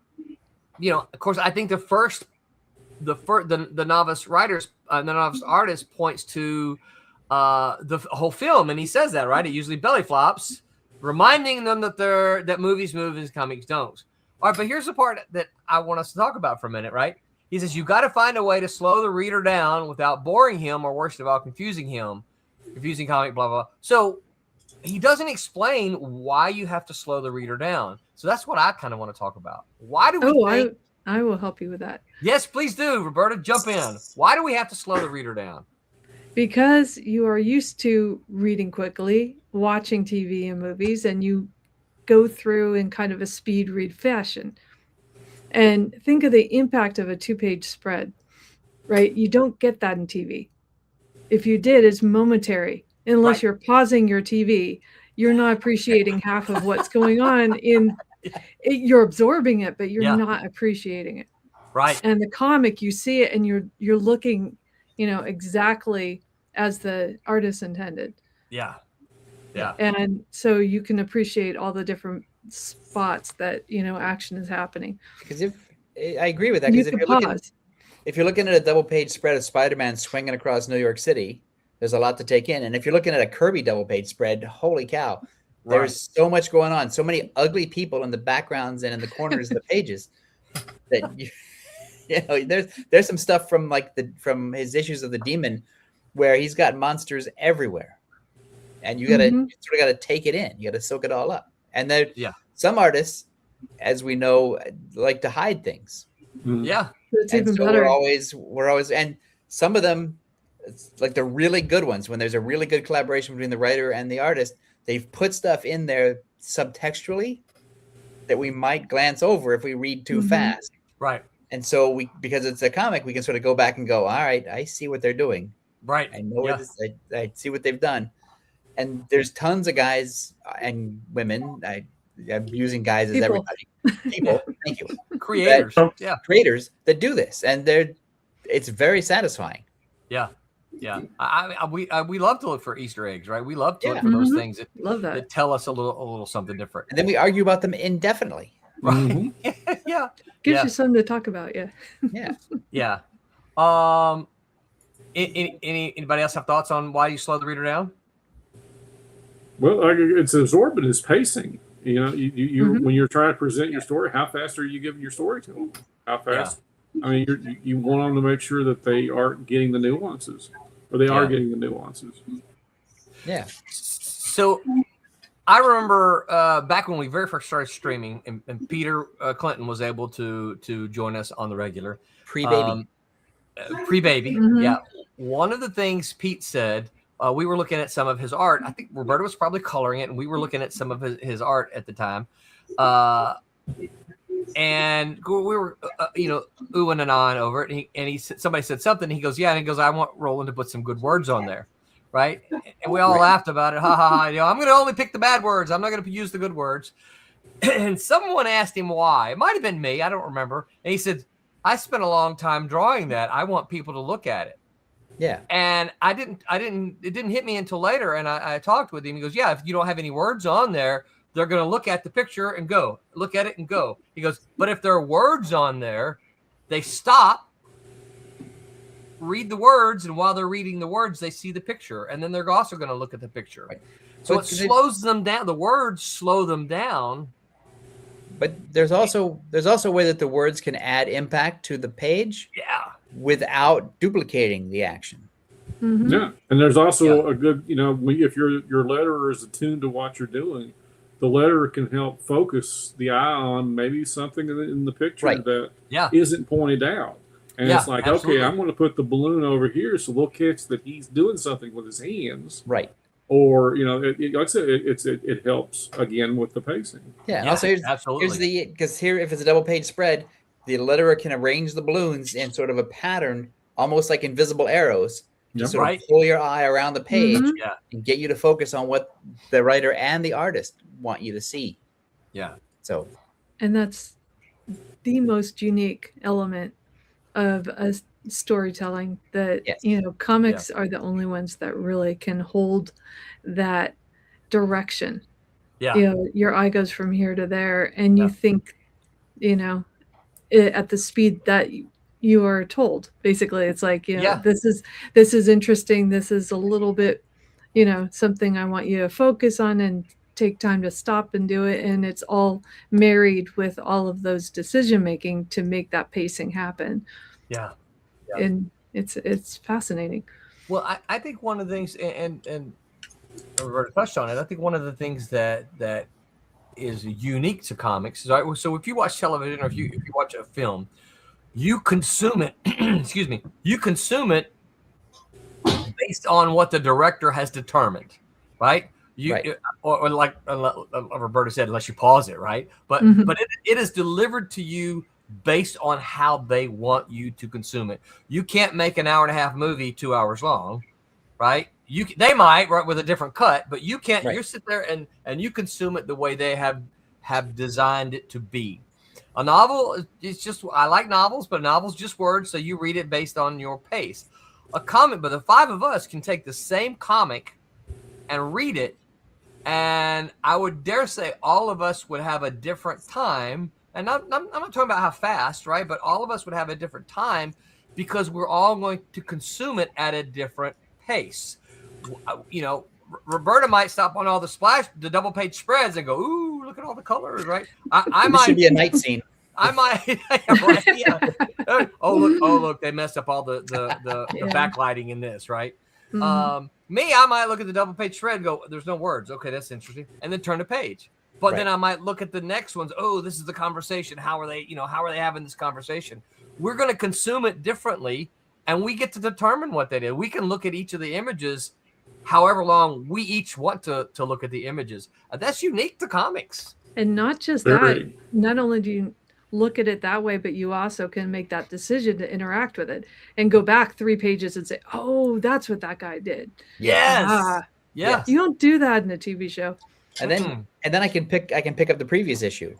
course, I think the novice writers, the novice artist points to the whole film, and he says that, right? It usually belly flops, reminding them that movies move and comics don't. All right, but here's the part that I want us to talk about for a minute, right? He says you got to find a way to slow the reader down without boring him, or worst of all, confusing comic, blah blah. So he doesn't explain why you have to slow the reader down. So that's what I kind of want to talk about. Why do we think? I will help you with that. Yes, please do, Roberta. Jump in. Why do we have to slow the reader down? Because you are used to reading quickly, watching TV and movies, and you go through in kind of a speed read fashion. And think of the impact of a 2-page spread, right? You don't get that in TV. If you did, it's momentary. Unless you're pausing your TV, you're not appreciating half of what's going on you're absorbing it, but you're not appreciating it. Right. And the comic, you see it and you're looking, exactly as the artist intended. Yeah. Yeah. And so you can appreciate all the different spots that, action is happening. Because I agree with that, because if you're looking at a double-page spread of Spider-Man swinging across New York City, there's a lot to take in. And if you're looking at a Kirby double-page spread, holy cow, there's so much going on. So many ugly people in the backgrounds and in the corners of the pages that there's some stuff from from his issues of the Demon where he's got monsters everywhere, and you gotta sort of gotta take it in. You gotta soak it all up. And then some artists, as we know, like to hide things. Yeah, it's even better. We're always, and some of them, it's like the really good ones, when there's a really good collaboration between the writer and the artist, they've put stuff in there subtextually that we might glance over if we read too fast. Right. And so because it's a comic, we can sort of go back and go, all right, I see what they're doing. Right. I know I see what they've done. And there's tons of guys and women. I'm using guys as everybody. People. Thank you. Creators. Creators that do this. And it's very satisfying. Yeah. Yeah. We love to look for Easter eggs, right? We love to look for those things that tell us a little something different. And then we argue about them indefinitely. Mhm. Yeah. Gives Yeah. you something to talk about. Yeah. Yeah. Yeah. Anybody else have thoughts on why you slow the reader down? Well, it's absorbent. It's pacing. You Mhm. when you're trying to present your story, how fast are you giving your story to them? How fast? I mean, you want them to make sure that they aren't getting the nuances, or they are Yeah. getting the nuances. Yeah. So I remember back when we very first started streaming, and Peter Clinton was able to join us on the regular. Pre-baby. Pre-baby. Mhm. Yeah. One of the things Pete said, we were looking at some of his art. I think Roberta was probably coloring it, and we were looking at some of his art at the time. And we were, oohing and ahhing over it. And he said, somebody said something. He goes, yeah. And he goes, I want Roland to put some good words on there. Right. And we all laughed about it. Ha ha ha. I'm going to only pick the bad words. I'm not going to use the good words. And someone asked him why. It might have been me. I don't remember. And he said, I spent a long time drawing that. I want people to look at it. Yeah. And it didn't hit me until later. And I talked with him. He goes, yeah, if you don't have any words on there, they're going to look at the picture and go, look at it and go. He goes, but if there are words on there, they stop, read the words, and while they're reading the words, they see the picture. And then they're also going to look at the picture. Right. So But it slows them down. The words slow them down. But there's also a way that the words can add impact to the page Yeah. without duplicating the action. Mhm. Yeah, and there's also a good, if your letterer is attuned to what you're doing, the letterer can help focus the eye on maybe something in the picture Right. that Yeah. isn't pointed out. And Yeah, it's like, absolutely. okay, I'm going to put the balloon over here, so we'll catch that he's doing something with his hands. Right. Or, like I said, it helps again with the pacing. Yeah. Yeah, Also, absolutely. because here, if it's a double page spread, the letterer can arrange the balloons in sort of a pattern, almost like invisible arrows, to Yep. sort Right. of pull your eye around the page Mhm. Yeah. and get you to focus on what the writer and the artist want you to see. Yeah. So, And that's the most unique element of a storytelling that Yes. comics are the only ones that really can hold that direction. Yeah. Your eye goes from here to there, and you Yeah. think at the speed that you are told. Basically, it's like Yeah. this is interesting, this is a little bit something I want you to focus on and take time to stop and do it, and it's all married with all of those decision making to make that pacing happen. Yeah. And it's fascinating. Well, I think one of the things, and Roberta touched on it, I think one of the things that is unique to comics is, so if you watch television or if you watch a film, you consume it, excuse me, you consume it based on what the director has determined, right? Right. Or like Roberta said, unless you pause it, right? But Mhm. but it is delivered to you based on how they want you to consume it. You can't make an hour and a half movie 2 hours long, right? They might, right, with a different cut, but you can't. Right. You sit there and you consume it the way they have designed it to be. A novel, it's just, I like novels, but a novel's just words, so you read it based on your pace. A comic, but the five of us can take the same comic and read it, and I would dare say all of us would have a different time. And I'm not talking about how fast, right? But all of us would have a different time because we're all going to consume it at a different pace. Roberta might stop on all the double page spreads and go, "Ooh, look at all the colors!" Right? I this might should be a night scene. I might. Right, yeah. Oh look! They messed up all the Yeah. backlighting in this, right? Mhm. Me, I might look at the double page spread and go, "There's no words." Okay, that's interesting, and then turn the page. But then I might look at the next ones. Oh, this is the conversation. How are they? How are they having this conversation? We're going to consume it differently, and we get to determine what they do. We can look at each of the images, however long we each want to look at the images. That's unique to comics. And not just Very. that, not only do you look at it that way, but you also can make that decision to interact with it and go back 3 pages and say, oh, that's what that guy did. Yes. Ah, Yeah. you don't do that in a TV show. And then I can pick up the previous issue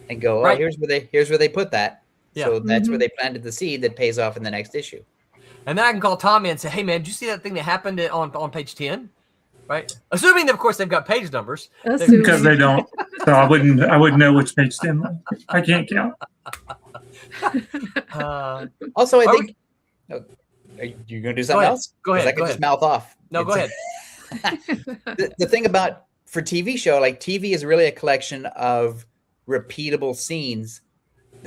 and go, oh, Right. here's where they put that. Yeah. So that's Mhm. where they planted the seed that pays off in the next issue. And then I can call Tommy and say, "Hey, man, did you see that thing that happened on page 10?" Right? Assuming that, of course, they've got page numbers. Because they don't. So I wouldn't know which page 10. I can't count. Also, I Are think. Oh, are you going to do something ahead. else? Go 'Cause ahead, I can go just ahead. mouth off. No, go It's- ahead. the thing about for TV show, like TV is really a collection of repeatable scenes.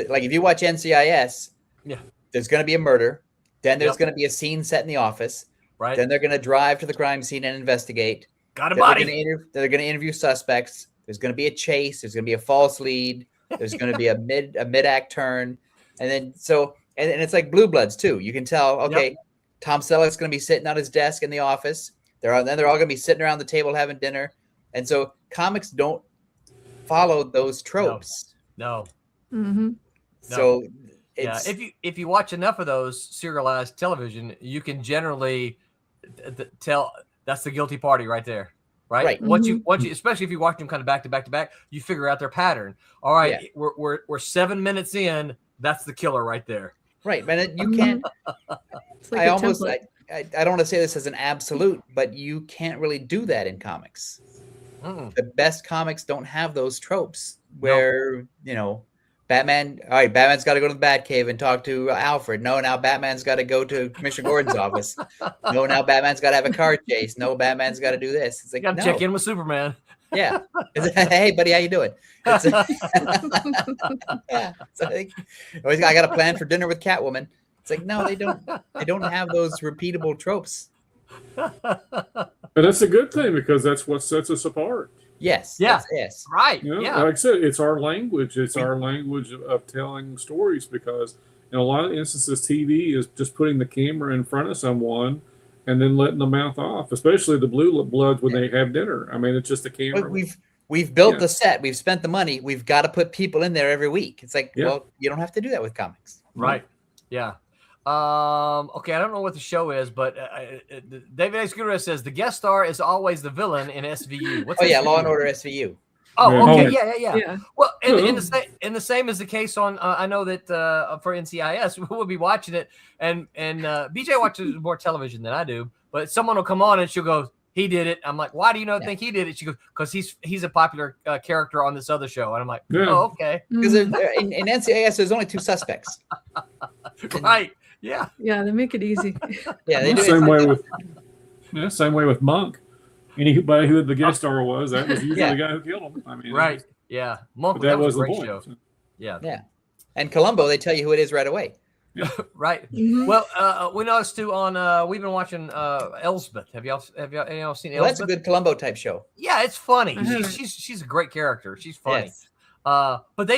Like if you watch NCIS, Yeah. there's going to be a murder. Then there's Yep. going to be a scene set in the office. Right. Then they're going to drive to the crime scene and investigate. Got a Then they're body. going to interview suspects. There's going to be a chase. There's going to be a false lead. There's going to be a mid act turn, and then and it's like Blue Bloods too. You can tell. Okay, Tom Selleck's going to be sitting on his desk in the office. They're all going to be sitting around the table having dinner, and so comics don't follow those tropes. No. Mm-hmm. So Yeah, it's if you watch enough of those serialized television, you can generally tell that's the guilty party right there, right? Right. Once you especially if you watch them kind of back to back to back, you figure out their pattern. All right, Yeah. we're 7 minutes in. That's the killer right there. right, man. You can't. It's like I a almost. template. I don't want to say this as an absolute, but you can't really do that in comics. Mm. The best comics don't have those tropes where Batman. All right, Batman's got to go to the Batcave and talk to Alfred. No, now Batman's got to go to Commissioner Gordon's office. No, now Batman's got to have a car chase. No, Batman's got to do this. It's like Got to no. check in with Superman. Yeah. Hey, buddy, how you doing? It's, yeah. So I think I got a plan for dinner with Catwoman. It's like no, they don't. They don't have those repeatable tropes. But that's a good thing because that's what sets us apart. Yes. Yeah. Yes. Right. You know, Yeah. like I said, it's our language. It's our language of telling stories because in a lot of instances, TV is just putting the camera in front of someone and then letting the mouth off, especially the Blue Bloods when they have dinner. I mean, it's just a camera. Look, we've built Yeah. the set. We've spent the money. We've got to put people in there every week. It's like, Yeah. well, you don't have to do that with comics. Right. Yeah. Okay, I don't know what the show is, but David X. Gutierrez says the guest star is always the villain in SVU. What's Oh yeah, SVU? Law and Order SVU. Oh, Yeah. okay, Oh. yeah. Yeah. Well, and Yeah. the same is the case on. I know that for NCIS, we'll be watching it, and BJ watches more television than I do. But someone will come on and she'll go, "He did it." I'm like, "Why do you think he did it?" She goes, "Because he's a popular character on this other show." And I'm like, Yeah. "Oh, okay, Because Mhm. in NCIS, there's only two suspects. right, yeah, Yeah, they make it easy. Yeah, they do. Same It's like- same way with Monk. Anybody who the guest star was, that was usually Yeah. the guy who killed him. I mean, right, yeah." Monk, But that was a the great point. show. Yeah, And Columbo, they tell you who it is right away. right. Mhm. Well, we noticed too on. We've been watching Elsbeth. Have y'all seen Well, that's a Elsbeth? good Columbo type show. Yeah, it's funny. I haven't. She's a great character. She's funny. Yes. But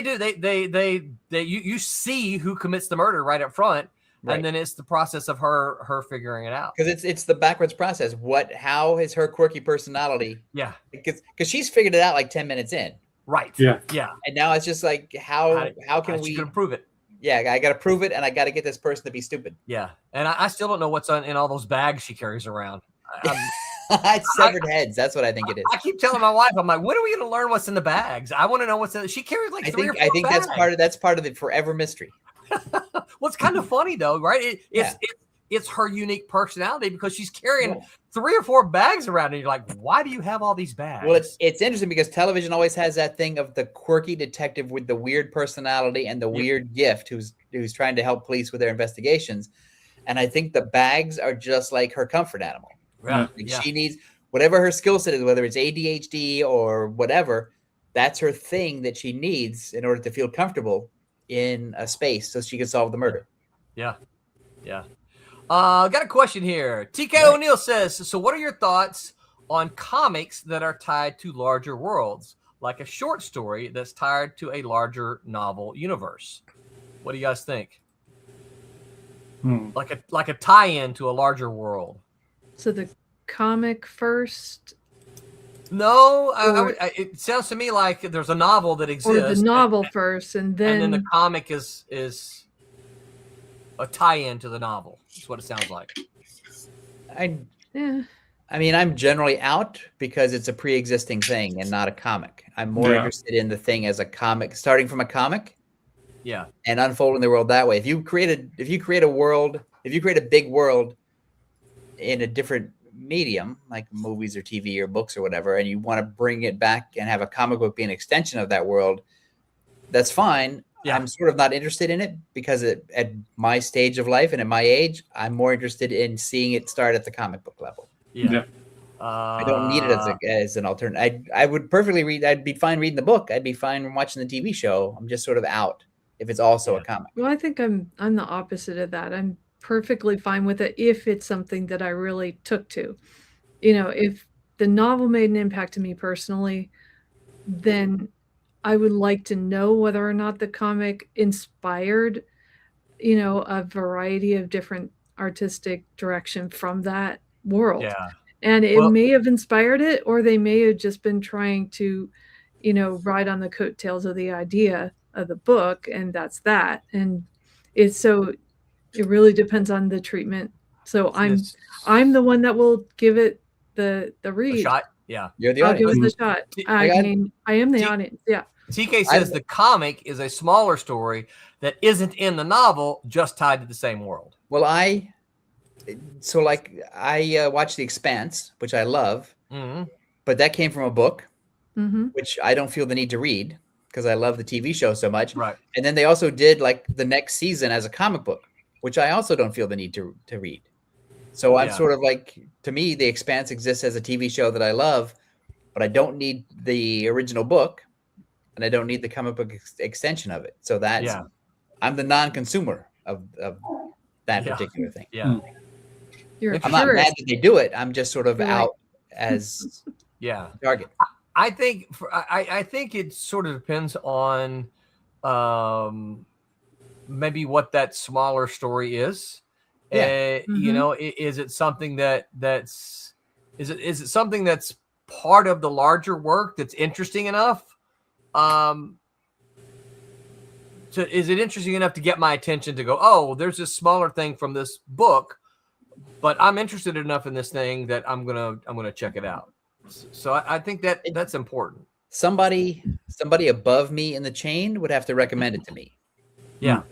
you see who commits the murder right up front, Right. and then it's the process of her figuring it out. Because it's the backwards process. How is her quirky personality? Yeah, Because she's figured it out like 10 minutes in, right. Yeah. yeah. and now it's just like how can She we? can prove it? Yeah, I got to prove it, and I got to get this person to be stupid. Yeah, and I still don't know what's in all those bags she carries around. It's severed heads. That's what I think it is. I keep telling my wife, I'm like, when are we going to learn what's in the bags? I want to know what's in. She carries like I three think or four that's bags. that's part of the forever mystery. Well, it's kind of funny though, right? It's her unique personality because she's carrying Yeah. 3 or 4 bags around, and you're like, why do you have all these bags? Well, it's interesting because television always has that thing of the quirky detective with the weird personality and the weird gift who's trying to help police with their investigations. And I think the bags are just like her comfort animal. yeah, Like yeah. she needs whatever her skill set is, whether it's ADHD or whatever, that's her thing that she needs in order to feel comfortable in a space so she can solve the murder. Yeah. Got a question here. TK O'Neill says, so what are your thoughts on comics that are tied to larger worlds, like a short story that's tied to a larger novel universe? What do you guys think? Like a tie-in to a larger world. So the comic first, No, Or- it sounds to me like there's a novel that or exists. the novel first, and and then then, the comic is a tie-in to the novel. That's what it sounds like. yeah. I mean, I'm generally out because it's a pre-existing thing and not a comic. I'm more Yeah. interested in the thing as a comic, starting from a comic Yeah. and unfolding the world that way. If you create a big world in a different medium, like movies or TV or books or whatever, and you want to bring it back and have a comic book be an extension of that world, that's fine. Yeah. I'm sort of not interested in it because at my stage of life and at my age, I'm more interested in seeing it start at the comic book level. Yeah. I don't need it as an alternative. I would perfectly read. I'd be fine reading the book. I'd be fine watching the TV show. I'm just sort of out if it's also a comic. Well, I think I'm the opposite of that. I'm perfectly fine with it if it's something that I really took to. If the novel made an impact to me personally, then I would like to know whether or not the comic inspired, a variety of different artistic direction from that world. Yeah. And it Well- may have inspired it, or they may have just been trying to, ride on the coattails of the idea of the book, and that's that. And it really depends on the treatment. So I'm the one that will give it the read. shot. Yeah. You're the I'll give audience. it the shot. I I got- mean, I am the T- audience. Yeah. TK says the comic is a smaller story that isn't in the novel, just tied to the same world. Well, I watched The Expanse, which I love, Hmm. but that came from a book, Hmm. which I don't feel the need to read because I love the TV show so much. Right. And then they also did like the next season as a comic book, which I also don't feel the need to read. So I'm Yeah. sort of like, to me, The Expanse exists as a TV show that I love, but I don't need the original book, and I don't need the comic book extension of it. So that's Yeah. I'm the non-consumer of that Yeah. particular thing. Yeah. You're a I'm not purist. mad that they do it. I'm just sort of Right. out as Yeah. target. I think I think it sort of depends on maybe what that smaller story is. Yeah. Is it something that's is it something that's part of the larger work that's interesting enough? Is it interesting enough to get my attention to go, oh, there's this smaller thing from this book, but I'm interested enough in this thing that I'm gonna check it out. So I think that's important. Somebody above me in the chain would have to recommend it to me. Yeah.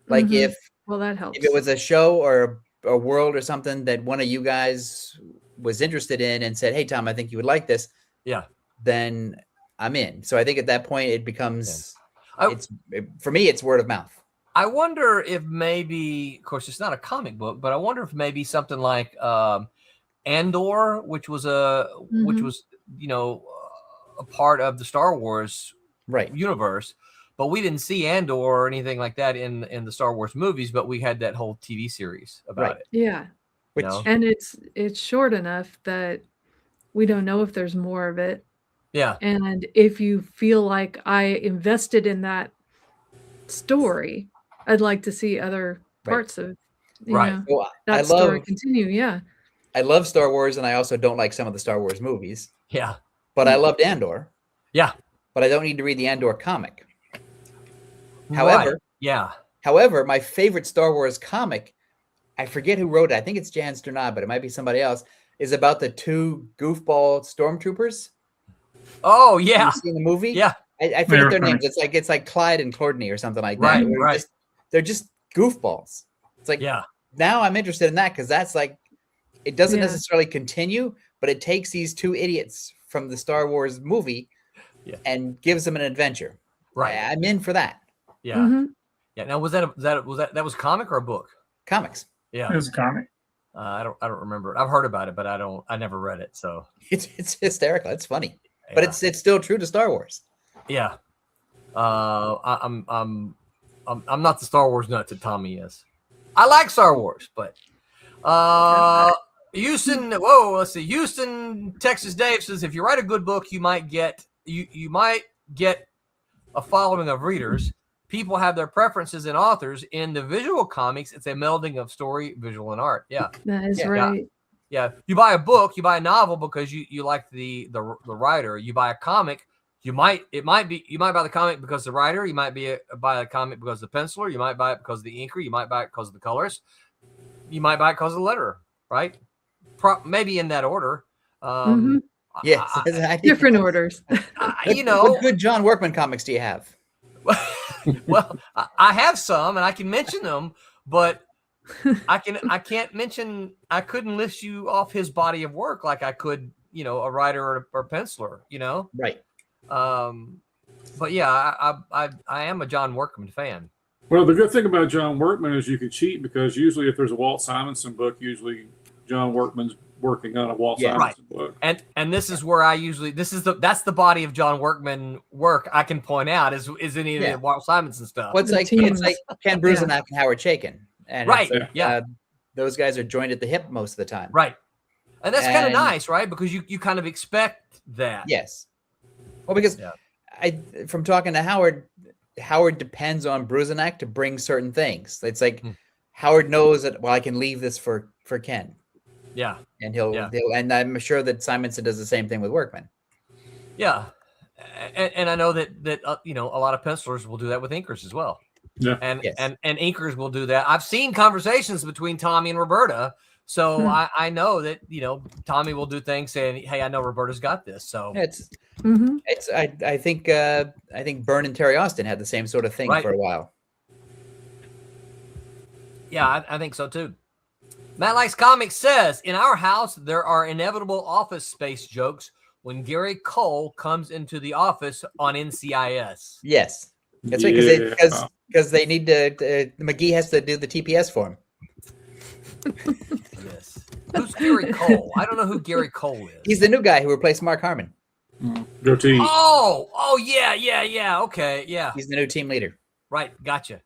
Like Mhm. Well, that helps. if it was a show or a world or something that one of you guys was interested in and said, "Hey, Tom, I think you would like this," Yeah. then I'm in. So I think at that point it becomes I- for me it's word of mouth. I wonder if maybe, of course, it's not a comic book, but I wonder if maybe something like Andor, which was a part of the Star Wars Right. universe, but we didn't see Andor or anything like that in the Star Wars movies, but we had that whole TV series about Right. it. Yeah. Which No. And it's short enough that we don't know if there's more of it. Yeah. And if you feel like I invested in that story, I'd like to see other Right. parts of Right. well, that I story love continue. Yeah. I love Star Wars and I also don't like some of the Star Wars movies, Yeah. but I loved Andor. Yeah. But I don't need to read the Andor comic. Right. However, Yeah. my favorite Star Wars comic, I forget who wrote it. I think it's Jan Sternad, but it might be somebody else, is about the two goofball stormtroopers. Oh, yeah. You seen the movie? Yeah. I forget their names. It's like Clyde and Courtney or something like that. Right, where right. They're just goofballs. It's like Yeah. now I'm interested in that because that's like it doesn't Yeah. necessarily continue, but it takes these two idiots from the Star Wars movie Yeah. and gives them an adventure. Right. I'm in for that. Yeah. Mhm. Yeah. Now, was that a comic or a book? Comics. Yeah. It was a comic. I don't remember. I've heard about it, but I never read it. So It's hysterical. It's funny, but yeah. it's still true to Star Wars. Yeah. I'm not the Star Wars nut that Tommy is. I like Star Wars, but Houston, let's see. Houston, Texas Dave says if you write a good book, you might get a following of readers. People have their preferences in authors. In the visual comics, it's a melding of story, visual, and art. Yeah. That is Yeah. right. Yeah, you buy a book, you buy a novel because you like the writer. You buy a comic, you might buy the comic because the writer. You might buy a comic because the penciler. You might buy it because of the inker. You might buy it because of the colors. You might buy it because of the letterer. Right? Maybe in that order. Mhm. Yes, Different orders. What good John Workman comics do you have? Well, I have some, and I can mention them, but I couldn't list you off his body of work like I could, a writer or penciler, Right. But yeah, I am a John Workman fan. Well, the good thing about John Workman is you can cheat because usually if there's a Walt Simonson book, usually John Workman's working on a Walt Simonson book. And this is where that's the body of John Workman work I can point out is any of the Walt Simonson stuff. Well, it's like Ken Bruzenak and Howard Chaykin. And right. It's like, those guys are joined at the hip most of the time. Right. And that's kind of nice, right? Because you kind of expect that. Yes. Well, because from talking to Howard depends on Bruzenak to bring certain things. It's like Howard knows that, well, I can leave this for Ken. Yeah. And he'll and I'm sure that Simonson does the same thing with Workman. Yeah. And I know that a lot of pencilers will do that with inkers as well. Yeah. And inkers will do that. I've seen conversations between Tommy and Roberta. So I know that, Tommy will do things saying, hey, I know Roberta's got this. So I think Byrne and Terry Austin had the same sort of thing for a while. Yeah, I think so too. Matt Likes Comics says, in our house, there are inevitable Office Space jokes when Gary Cole comes into the office on NCIS. Yes. That's right, because they need to, McGee has to do the TPS for him. Yes. Who's Gary Cole? I don't know who Gary Cole is. He's the new guy who replaced Mark Harmon. Goatee. Oh, yeah. Okay, yeah. He's the new team leader. Right, gotcha.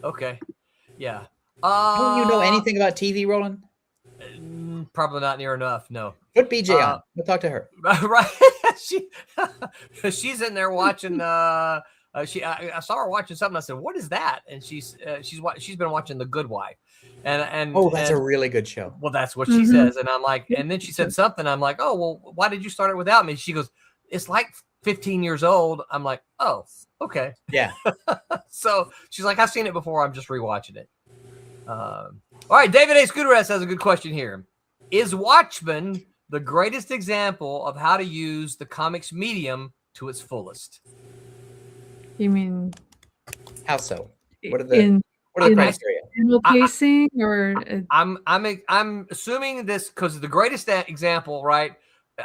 Okay, yeah. Don't you know anything about TV, Roland? Probably not near enough. No. Put BJ on. We'll talk to her. Right. She's in there watching. I saw her watching something. I said, "What is that?" And she's been watching The Good Wife. And that's a really good show. Well, that's what she says. And I'm like, and then she said something. I'm like, oh, well, why did you start it without me? She goes, it's like 15 years old. I'm like, oh, okay. Yeah. So she's like, I've seen it before. I'm just rewatching it. All right. David A. Scooteress has a good question here. Is Watchmen the greatest example of how to use the comics medium to its fullest? You mean how so? What are the criteria? Pacing or I'm assuming this because the greatest example, right?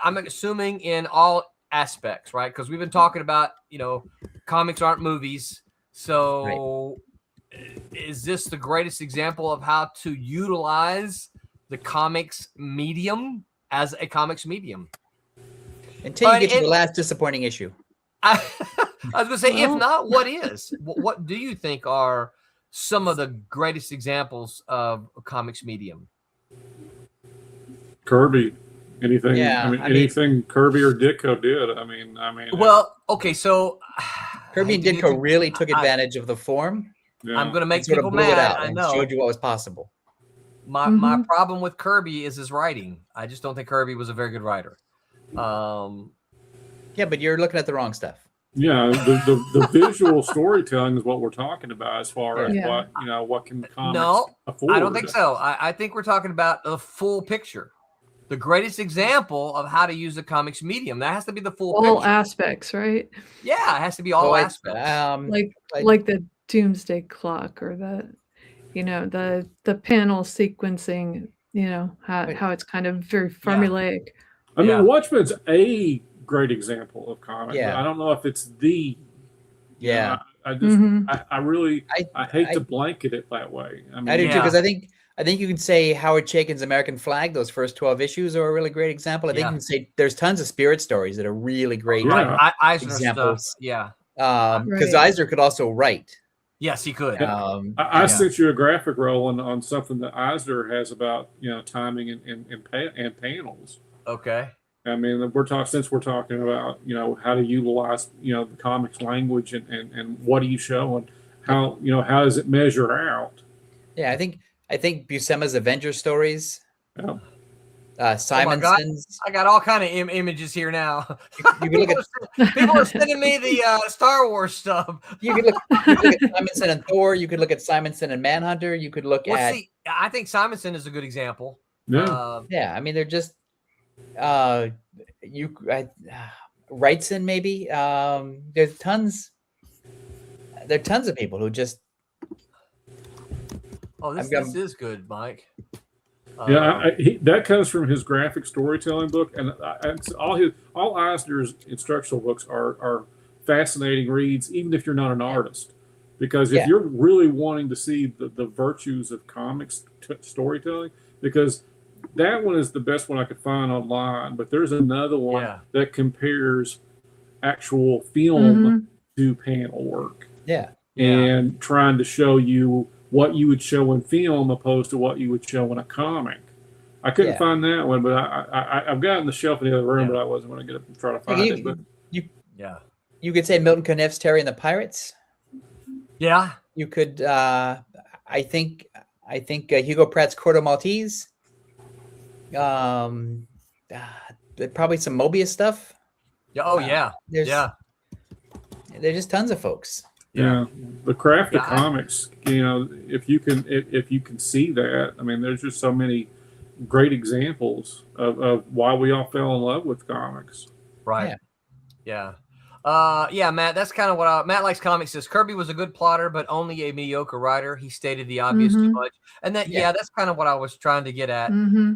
I'm assuming in all aspects, right? Because we've been talking about, comics aren't movies. So is this the greatest example of how to utilize the comics medium as a comics medium? Until you get to the last disappointing issue. I was going to say, if not, what is? What do you think are some of the greatest examples of a comics medium? Kirby. Anything? Yeah, anything Kirby or Ditko did. I mean. Well, okay, so Kirby and Ditko really took advantage of the form. Yeah. I'm going to make people mad. I know. Showed you what was possible. My problem with Kirby is his writing. I just don't think Kirby was a very good writer. Yeah, but you're looking at the wrong stuff. Yeah, the visual storytelling is what we're talking about as far as what can comics afford. I don't think so. I think we're talking about the full picture. The greatest example of how to use the comics medium. That has to be the full picture. All aspects, right? Yeah, it has to be all aspects. Like the Doomsday Clock or the panel sequencing, how it's kind of very formulaic. I mean, Watchmen's a great example of comics. Yeah. I don't know if it's the. Yeah. I just I hate to blanket it that way. I mean, I do too, because I think you can say Howard Chaykin's American Flag, those first 12 issues are a really great example. I think you can say there's tons of Spirit stories that are really great Eisner examples. Stuff. Yeah. Because Eisner could also write. Yes, he could. I sent you a graphic, Roland, on something that Eisner has about timing and panels. Okay. I mean, we're talking about how to utilize the comics language and what do you show and how how does it measure out? Yeah, I think Buscema's Avenger stories. Yeah. Simonson's. I got all kind of images here now. You can look at people are sending me the Star Wars stuff. You could look at Simonson and Thor. You could look at Simonson and Manhunter. You could look at. See, I think Simonson is a good example. Yeah. I mean, they're just Wrightson maybe. There's tons. There are tons of people who just. Oh, this, I've got- this is good, Mike. Yeah, that comes from his graphic storytelling book, and all Eisner's instructional books are fascinating reads, even if you're not an artist, because if Yeah. you're really wanting to see the virtues of comics storytelling, because that one is the best one I could find online, but there's another one Yeah. that compares actual film to panel work Yeah. and trying to show you what you would show in film opposed to what you would show in a comic. I couldn't Yeah. find that one, but I've got it in the shelf in the other room, Yeah. but I wasn't going to get up and try to find You, it. But Yeah. you could say Milton Caniff's Terry and the Pirates. Yeah. You could, I think Hugo Pratt's Corto Maltese. Probably some Mobius stuff. Yeah. Oh, yeah. There's, Yeah. there's just tons of folks. yeah, the craft of Yeah, comics, if you can see that, I mean, there's just so many great examples of why we all fell in love with comics. Right. Yeah. Yeah, Matt, that's kind of what Matt likes comics. Says Kirby was a good plotter, but only a mediocre writer. He stated the obvious too much. And that, Yeah. that's kind of what I was trying to get at. Mm-hmm.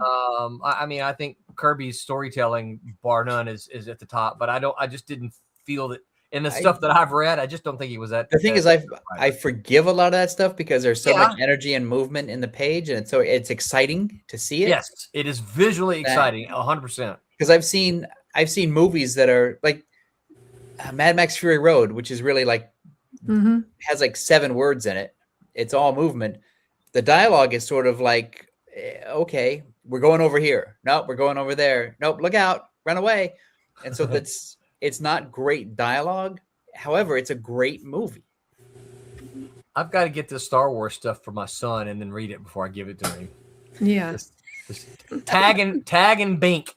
I mean, I think Kirby's storytelling, bar none, is at the top, but I just didn't feel that in the stuff that I've read. I just don't think he was that. The thing is, I forgive a lot of that stuff because there's so Yeah. much energy and movement in the page, and so it's exciting to see it. Yes, it is visually exciting, 100%. Because I've seen movies that are like Mad Max Fury Road, which is really like Mm-hmm. has like 7 words in it. It's all movement. The dialogue is sort of like, okay, we're going over here. Nope, we're going over there. Nope, look out, run away. And so it's not great dialogue. However, it's a great movie. I've got to get this Star Wars stuff for my son and then read it before I give it to him. Yeah. Just tag and bink,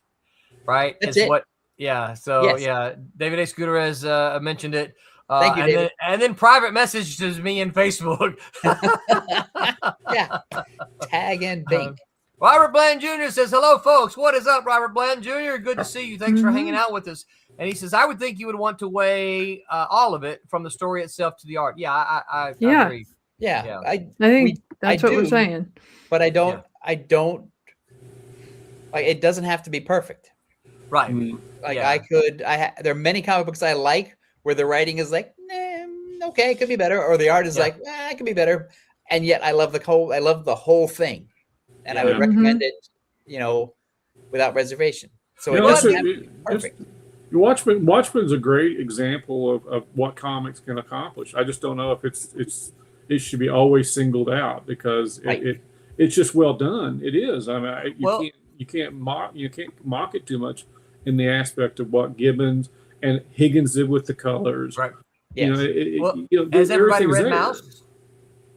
right? That's is it. What? Yeah. So Yes. yeah, David A. Scudero mentioned it. Thank you, and David. and then private messages me in Facebook. Yeah. Tag and bink. Robert Bland Jr. says, "Hello, folks. What is up, Robert Bland Jr.? Good to see you. Thanks for Mhm. hanging out with us." And he says, "I would think you would want to weigh all of it from the story itself to the art." Yeah, I Yeah. agree. Yeah. Yeah. I think We- that's I what we're do. saying. But I don't like, it doesn't have to be perfect. Right. Like Yeah. there are many comic books I like where the writing is like, okay, it could be better, or the art is Yeah. like, it could be better, and yet I love the whole thing, and I would Yeah. recommend it, without reservation. So it You know, doesn't it's- have to be it's- perfect. Watchmen's a great example of what comics can accomplish. I just don't know if it should be always singled out because Right. it's just well done. It is. I mean, Well- you can't mock it too much in the aspect of what Gibbons and Higgins did with the colors. Right. Yes. Well, There- Has everybody everything's read there. Mouse?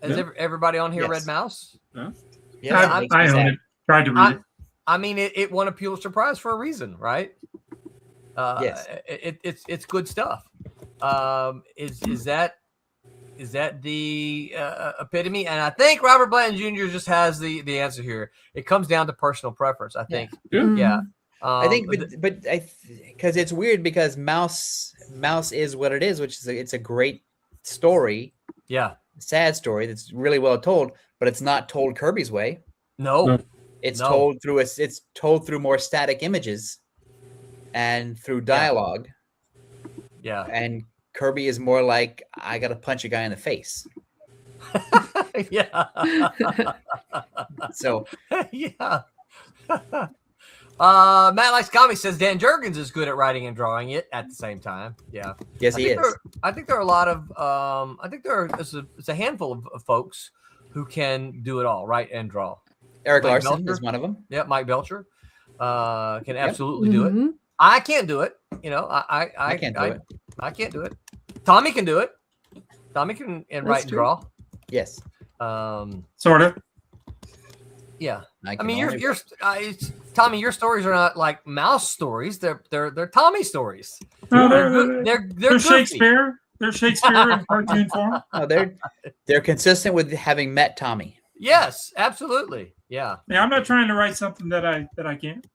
Has Yeah. everybody on here Yes. read Mouse? Yeah, I, it makes me I own sad. it. Tried to read it. I mean, it won a Pulitzer Prize for a reason, right? Yes. It's good stuff. Is that the epitome? And I think Robert Blanton Jr. just has the answer here. It comes down to personal preference. I think. Mm-hmm. Yeah. I think, but because it's weird because Mouse is what it is, which is it's a great story, yeah. sad story that's really well told, but it's not told Kirby's way. No. No. It's No. told through more static images and through dialogue. Yeah. And Kirby is more like, I gotta punch a guy in the face. Yeah. So Yeah. Matt Likes Comics says Dan Jurgens is good at writing and drawing it at the same time. Yeah. yes, he is. I think there are a lot of I think it's a handful of folks who can do it all, write and draw. Eric Mike Larson Belcher. is one of them. Yeah, Mike Belcher can absolutely do it. Mhm. I can't do it. I can't do it. I can't do it. Tommy can do it. Tommy can That's write and true. draw. Yes. Sort of. Yeah. I can mean, only- Tommy. Your stories are not like Mouse stories. They're Tommy stories. No, They're they're goofy. Shakespeare. They're Shakespeare in cartoon form. No, they're consistent with having met Tommy. Yes, absolutely. Yeah. Yeah, I'm not trying to write something that I can't.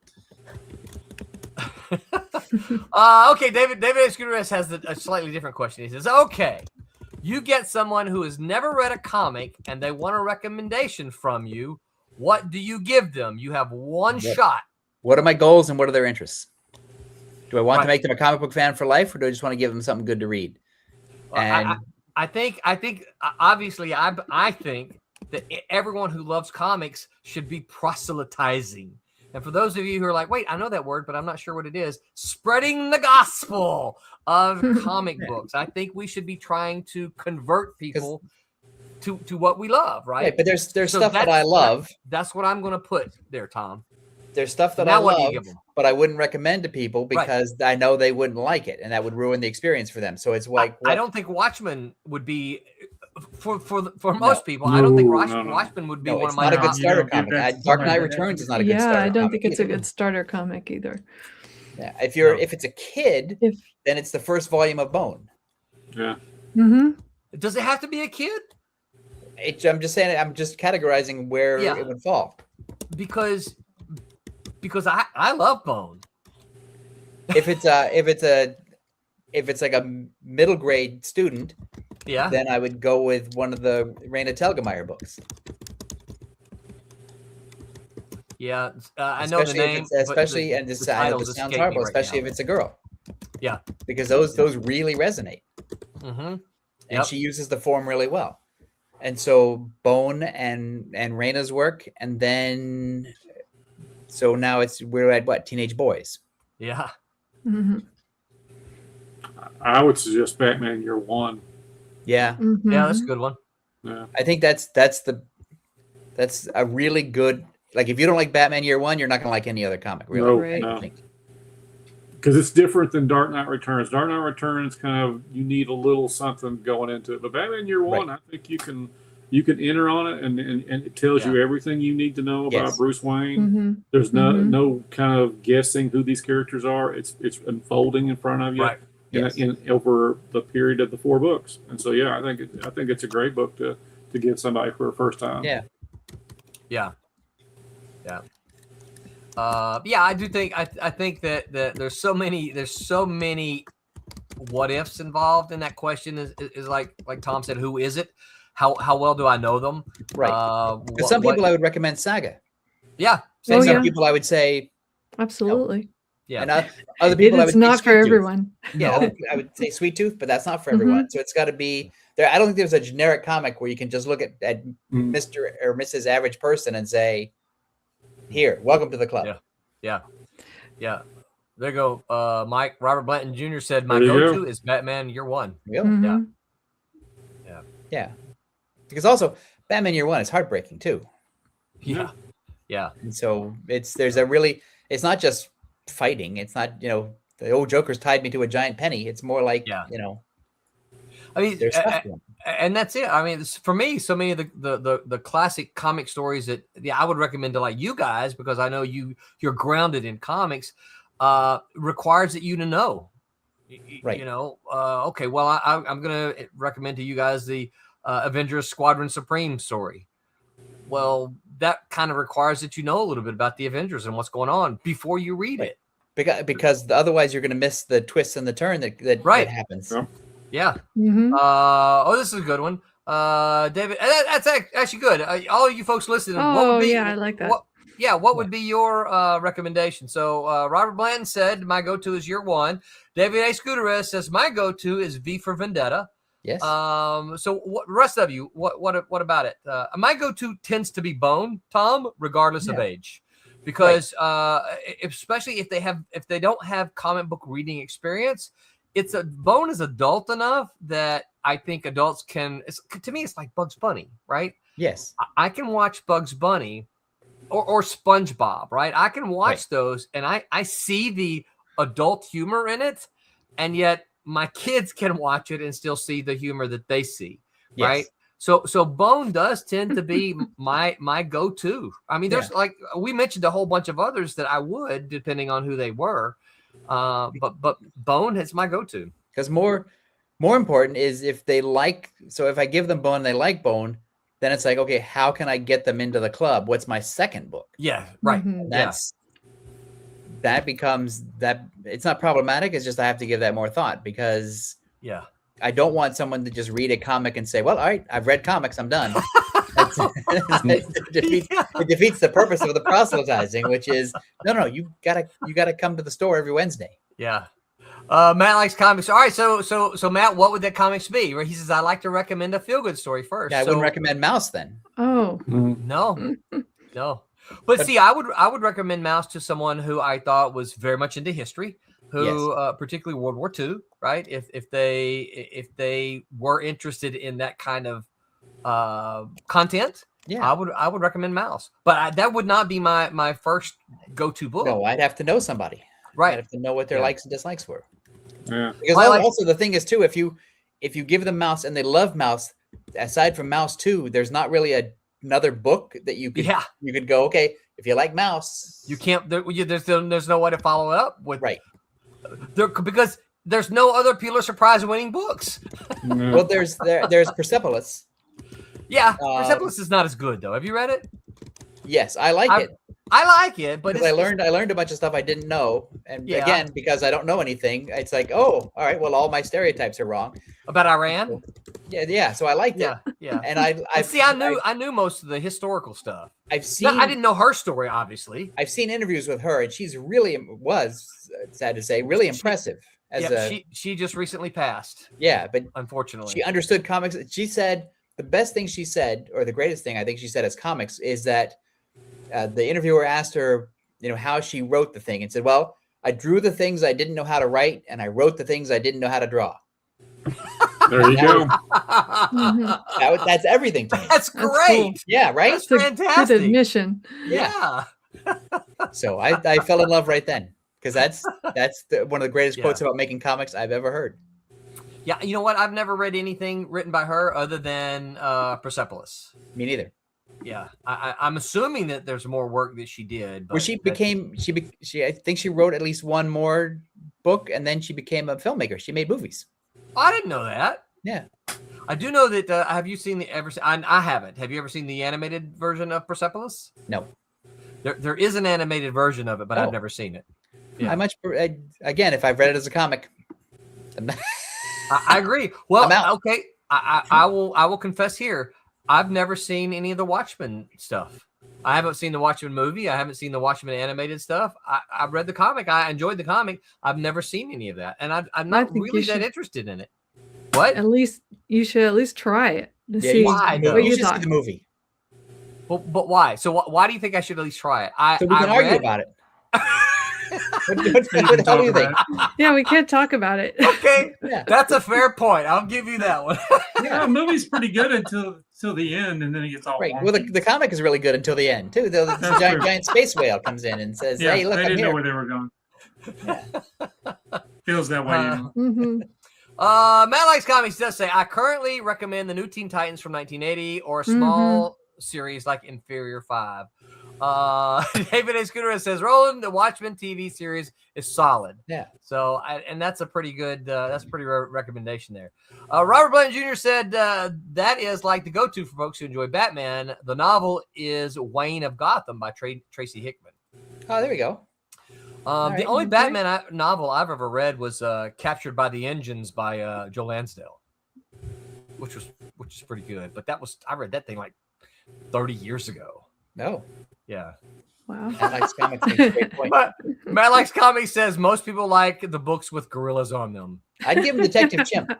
Okay, David Escudero has a slightly different question. He says, "Okay, You get someone who has never read a comic and they want a recommendation from you. What do you give them? You have one shot. What are my goals and what are their interests? Do I want Right. to make them a comic book fan for life, or do I just want to give them something good to read? And I think obviously I think that everyone who loves comics should be proselytizing. And for those of you who are like, wait, I know that word, but I'm not sure what it is, spreading the gospel of comic books. I think we should be trying to convert people to what we love, right? Right, but there's So stuff that that's I love. That's what I'm going to put there, Tom. There's stuff that Now I what do you love, give 'em? but I wouldn't recommend to people because I know they wouldn't like it, and that would ruin the experience for them. So it's like I don't think Watchmen would be for most people. I don't think Watchmen would be no, one it's of my not a good top. starter give comic. that to Dark somebody Knight that- Returns is not a good Yeah, starter I don't comic think it's a either. good starter comic either. Yeah, if it's a kid, If- then it's the first volume of Bone. Yeah. Mm-hmm. Does it have to be a kid? I'm just saying. I'm just categorizing where Yeah. it would fall. Because I love Bone. If it's like a middle grade student, Yeah. then I would go with one of the Raina Telgemeier books. Yeah, I know the name. but Especially, the- and this, the I know titles this sounds escape me horrible, right especially now. if it's a girl. Yeah. Because those really resonate, Mm-hmm. and Yep. she uses the form really well. And so Bone and Raina's work, and then so now we're at what, Teenage Boys. Yeah. Mm-hmm. I would suggest Batman Year One. Yeah, Mm-hmm. Yeah, that's a good one. Yeah. I think that's a really good. Like, if you don't like Batman Year One, you're not gonna like any other comic, really. No, Right. no. I think. Because it's different than Dark Knight Returns. Dark Knight Returns kind of, you need a little something going into it. But Batman Year One, I think you can enter on it, and it tells you everything you need to know about Yes. Bruce Wayne. Mm-hmm. There's Mhm. no kind of guessing who these characters are. It's unfolding in front of you, Right. Yes. in over the period of the 4 books. And so I think it's a great book to give somebody for a first time. Yeah. Yeah. Yeah. Yeah, I do think I think that there's so many what ifs involved in that question. Is like Tom said, who is it? How well do I know them? Right. Because some people I would recommend Saga, yeah, and Oh, some yeah. people I would say, Absolutely. yeah. and other people I It's would say not for Sweet Tooth. everyone. Yeah, I would say Sweet Tooth, but that's not for Mhm. everyone. So it's got to be there. I don't think there's a generic comic where you can just look at Mm. Mr. or Mrs. Average Person and say, "Here, welcome to the club." Yeah. Yeah. There you go. Mike Robert Blanton Jr. said my There you go-to is Batman Year One. There you go. Mhm. Yeah. Because also Batman Year One is heartbreaking too. Yeah. Yeah. And so it's not just fighting. It's not, the old Joker's tied me to a giant penny. It's more like, Yeah. I mean, there's stuff going on. and that's it. I mean, for me, so many of the classic comic stories that I would recommend to like you guys, because I know you're grounded in comics, requires that you to know. Right. Okay, well, I'm going to recommend to you guys the Avengers Squadron Supreme story. Well, that kind of requires that you know a little bit about the Avengers and what's going on before you read Right. it. Because otherwise you're going to miss the twist and the turn that Right. happens. Yep. Yeah. Mhm. This is a good one. David, that's actually good. All you folks listening, what Oh, would be, yeah, I like that. What would be your recommendation? So Robert Blanton said my go-to is Year One. David A. Scudero says my go-to is V for Vendetta. Yes. So what rest of you, what about it? My go-to tends to be Bone, Tom, regardless of Yeah. age, because especially if they don't have comic book reading experience, Bone is adult enough that I think adults can. To me, it's like Bugs Bunny, right? Yes. I can watch Bugs Bunny or SpongeBob, right? I can watch those and I see the adult humor in it, and yet my kids can watch it and still see the humor that they see, right? Yes. So Bone does tend to be my go-to. I mean, there's like we mentioned a whole bunch of others that I would, depending on who they were, but Bone is my go-to. Because more important is if they like. So if I give them Bone and they like Bone, then it's like, okay, how can I get them into the club? What's my second book? Yeah, right. Mhm. That becomes that. It's not problematic. It's just I have to give that more thought because Yeah. I don't want someone to just read a comic and say, "Well, all right, I've read comics, I'm done." It defeats the purpose of the proselytizing, which is no, you gotta come to the store every Wednesday. Yeah. Matt likes comics. All right, so Matt, what would that comics be? He says, I like to recommend a feel-good story first. Yeah, I wouldn't recommend Mouse then. Oh, No. But see, I would recommend Mouse to someone who I thought was very much into history, who particularly World War II, right? If they were interested in that kind of content, I would recommend Mouse. But that would not be my first go-to book. No, I'd have to know somebody. Right. I'd have to know what their likes and dislikes were. Yeah. Because also the thing is too, if you give them Mouse and they love Mouse, aside from Mouse 2, there's not really another book that you could go, okay, if you like Mouse, you can't. There's no way to follow it up with because there's no other Pulitzer Prize winning books. Well, there's Persepolis. Yeah, Persepolis is not as good though. Have you read it? Yes, I like it. I like it, but I learned a bunch of stuff I didn't know, and again, because I don't know anything, it's like, oh, all right, well, all my stereotypes are wrong about Iran. Yeah. So I liked it. Yeah. And I knew most of the historical stuff. I've seen. I didn't know her story, obviously. I've seen interviews with her, and she's sad to say, really impressive. She just recently passed. Yeah, but unfortunately, she understood comics. She said the best thing she said, or the greatest thing I think she said as comics, is that. The interviewer asked her, how she wrote the thing, and said, "Well, I drew the things I didn't know how to write, and I wrote the things I didn't know how to draw." There you go. That's everything to me. That's great. Cool. Yeah, right. That's fantastic. Good admission. Yeah. So I fell in love right then, because that's one of the greatest quotes about making comics I've ever heard. Yeah, you know what? I've never read anything written by her other than Persepolis. Me neither. Yeah, I'm assuming that there's more work that she did. But well, I think she wrote at least one more book, and then she became a filmmaker. She made movies. I didn't know that. Yeah, I do know that. Have you seen I haven't. Have you ever seen the animated version of Persepolis? No. There is an animated version of it, but I've never seen it. Yeah. Again, if I've read it as a comic. I agree. Well, I'm out. Okay. I will confess here. I've never seen any of the Watchmen stuff. I haven't seen the Watchmen movie. I haven't seen the Watchmen animated stuff. I've read the comic. I enjoyed the comic. I've never seen any of that, and I'm not really that interested in it. What? You should at least try it to see why, what you you should thought. see the movie. But why? So why do you think I should at least try it? So we can argue about it. What the hell do you think? Yeah, we can't talk about it. Okay, Yeah. That's a fair point. I'll give you that one. Yeah, the movie's pretty good until the end, and then it gets all Right. wonky. Well, the comic is really good until the end too. The giant space whale comes in and says, Yeah, "Hey, look, they I'm didn't know here." where they were going. Feels that way. Mhm. Matt Likes Comics does say, I currently recommend the new Teen Titans from 1980 or a small series like Inferior 5. David A. Scooter says, Roland, the Watchmen TV series is solid. Yeah. So, and that's a pretty good, recommendation there. Robert Blunt Jr. said, that is like the go-to for folks who enjoy Batman. The novel is Wayne of Gotham by Tracy Hickman. Oh, there we go. The only Batman novel I've ever read was Captured by the Engines by Joe Lansdale, which is pretty good. But I read that thing like 30 years ago. No. Yeah. Wow. Matt Likes Comics makes a great point. Matt Likes Comics says most people like the books with gorillas on them. I'd give him Detective Chimp.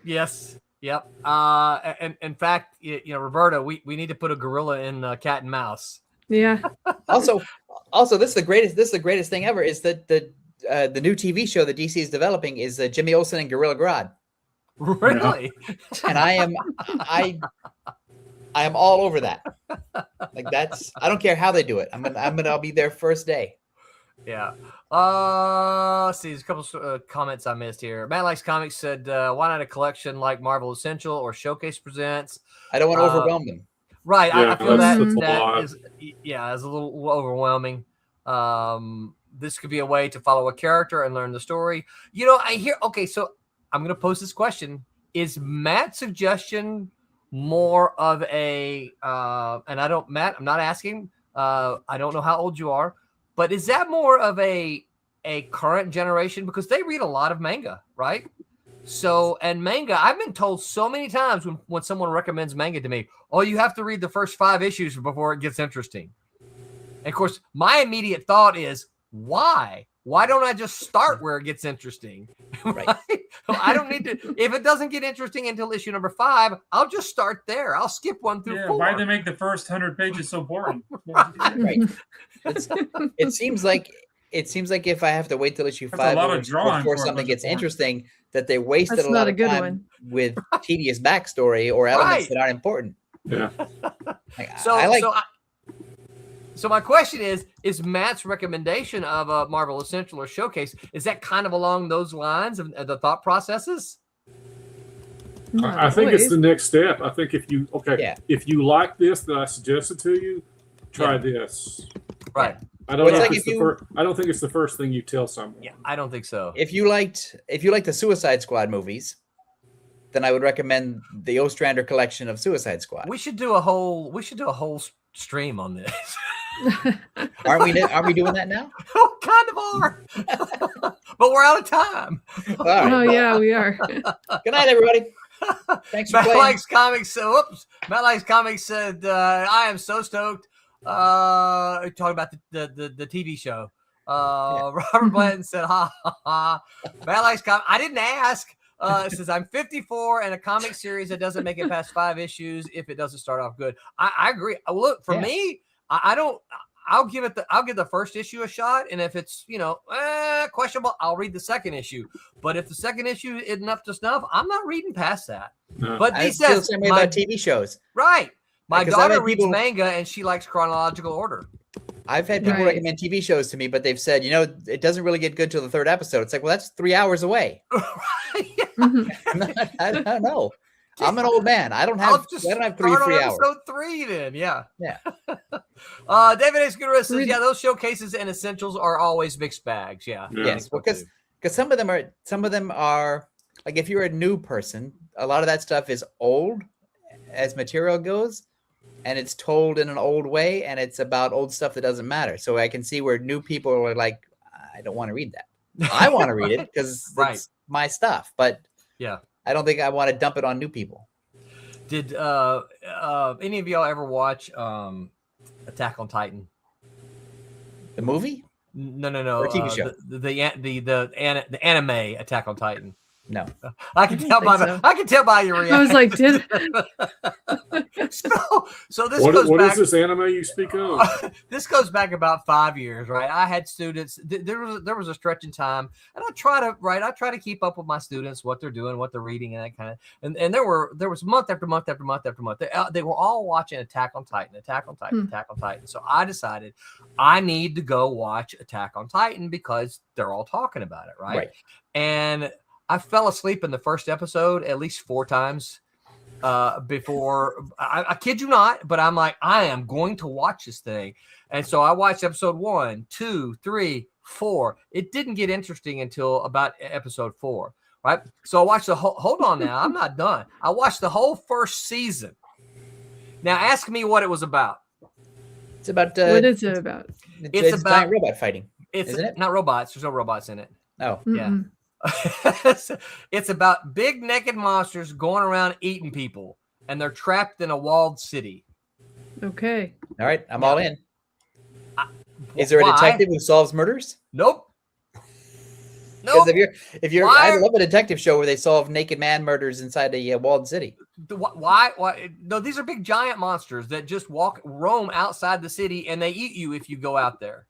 Yes. Yep. And in fact, Roberta, we need to put a gorilla in Cat and Mouse. Yeah. Also, this is the greatest thing ever is that the new TV show that DC is developing is Jimmy Olsen and Gorilla Grodd. Really? And I am all over that. Like I don't care how they do it. I'll be there first day. Yeah. Let's see. There's a couple comments I missed here. Matt Likes Comics said, why not a collection like Marvel Essential or Showcase Presents? I don't want to overwhelm them. Right. Yeah, I feel that's a that lot. is a little overwhelming. This could be a way to follow a character and learn the story. So I'm going to pose this question. Is Matt's suggestion more of a, Matt, I'm not asking, I don't know how old you are, but is that more of a current generation? Because they read a lot of manga, right? So, and manga, I've been told so many times when someone recommends manga to me, oh, you have to read the first 5 issues before it gets interesting. And of course, my immediate thought is, why? Why don't I just start where it gets interesting? Right. I don't need to. If it doesn't get interesting until issue number 5, I'll just start there. I'll skip 1 through 4. Why do they make the first 100 pages so boring? Right. It seems like if I have to wait till issue That's a 5 lot of drawing before for a something bunch gets of porn. interesting, that they wasted That's a not lot a of good time one. with tedious backstory or elements Right. that aren't important. Yeah. Like, So, I like so my question is Matt's recommendation of a Marvel Essential or Showcase, is that kind of along those lines of the thought processes? Not I think it's always. the next step. I think if you like this that I suggested to you, try this. Right. I don't Well, know it's if like it's if the first. I don't think it's the first thing you tell someone. Yeah, I don't think so. if you liked the Suicide Squad movies, then I would recommend the Ostrander collection of Suicide Squad. We should do a whole stream on this. Aren't we doing that now? Kind of are. But we're out of time. All right. Oh yeah, we are. Good night, everybody. Thanks for Matt playing. Likes Comics. Matt Likes Comics said, "I am so stoked." Talking about the TV show. Robert Blanton said, "Ha ha ha." Matt Likes Comics. I didn't ask. It says, "I'm 54 and a comic series that doesn't make it past 5 issues if it doesn't start off good." I agree. Look, for me, I don't. I'll give the first issue a shot, and if it's questionable, I'll read the second issue. But if the second issue isn't up to snuff, I'm not reading past that. No. But I he feel the says, same way about TV shows. right. My Because I've daughter had reads people- manga and she likes chronological order. I've had people Right. recommend TV shows to me, but they've said, it doesn't really get good till the 3rd episode. It's like, well, that's 3 hours away. Mhm. I don't know. I'm an old man. I don't I'll have just 3 start on free hours. episode 3 then. Yeah. Yeah. David X. Gutierrez says, Read- yeah, those showcases and essentials are always mixed bags. Yeah. Yeah. Yes, because some of them are like, if you're a new person, a lot of that stuff is old as material goes, and it's told in an old way, and it's about old stuff that doesn't matter. So I can see where new people are like, I don't want to read that. I want to read it because Right. it's my stuff, but Yeah. I don't think I want to dump it on new people. Did any of y'all ever watch Attack on Titan? The movie? No. Or TV show? The anime Attack on Titan. No. I can don't tell by think so. I can tell by your reaction. I was like, did so this What goes is back. this anime you speak of? This goes back about 5 years, right? I had students. There was a stretch in time, and I try to keep up with my students, what they're doing, what they're reading, and that kind of. And there was month after month after month after month. They were all watching Attack on Titan, Attack on Titan, Attack on Titan. So I decided I need to go watch Attack on Titan because they're all talking about it, right? And I fell asleep in the first episode at least 4 times before. I kid you not, but I'm like, I am going to watch this thing. And so I watched episode 1, 2, 3, 4. It didn't get interesting until about episode 4, right? So I watched the whole, hold on now, I'm not done. I watched the whole first season. Now ask me what it was about. It's about what is it about? it's about- giant robot fighting. It's Isn't it? not robots. There's no robots in it. Oh, Yeah. Mm-mm. It's about big naked monsters going around eating people, and they're trapped in a walled city. Okay. all right. I'm all in. I- Is there a Why? detective who solves murders? Nope. Because Nope. if you're, Why I are- love a detective show where they solve naked man murders inside a walled city. Why? No, these are big giant monsters that just roam outside the city, and they eat you if you go out there.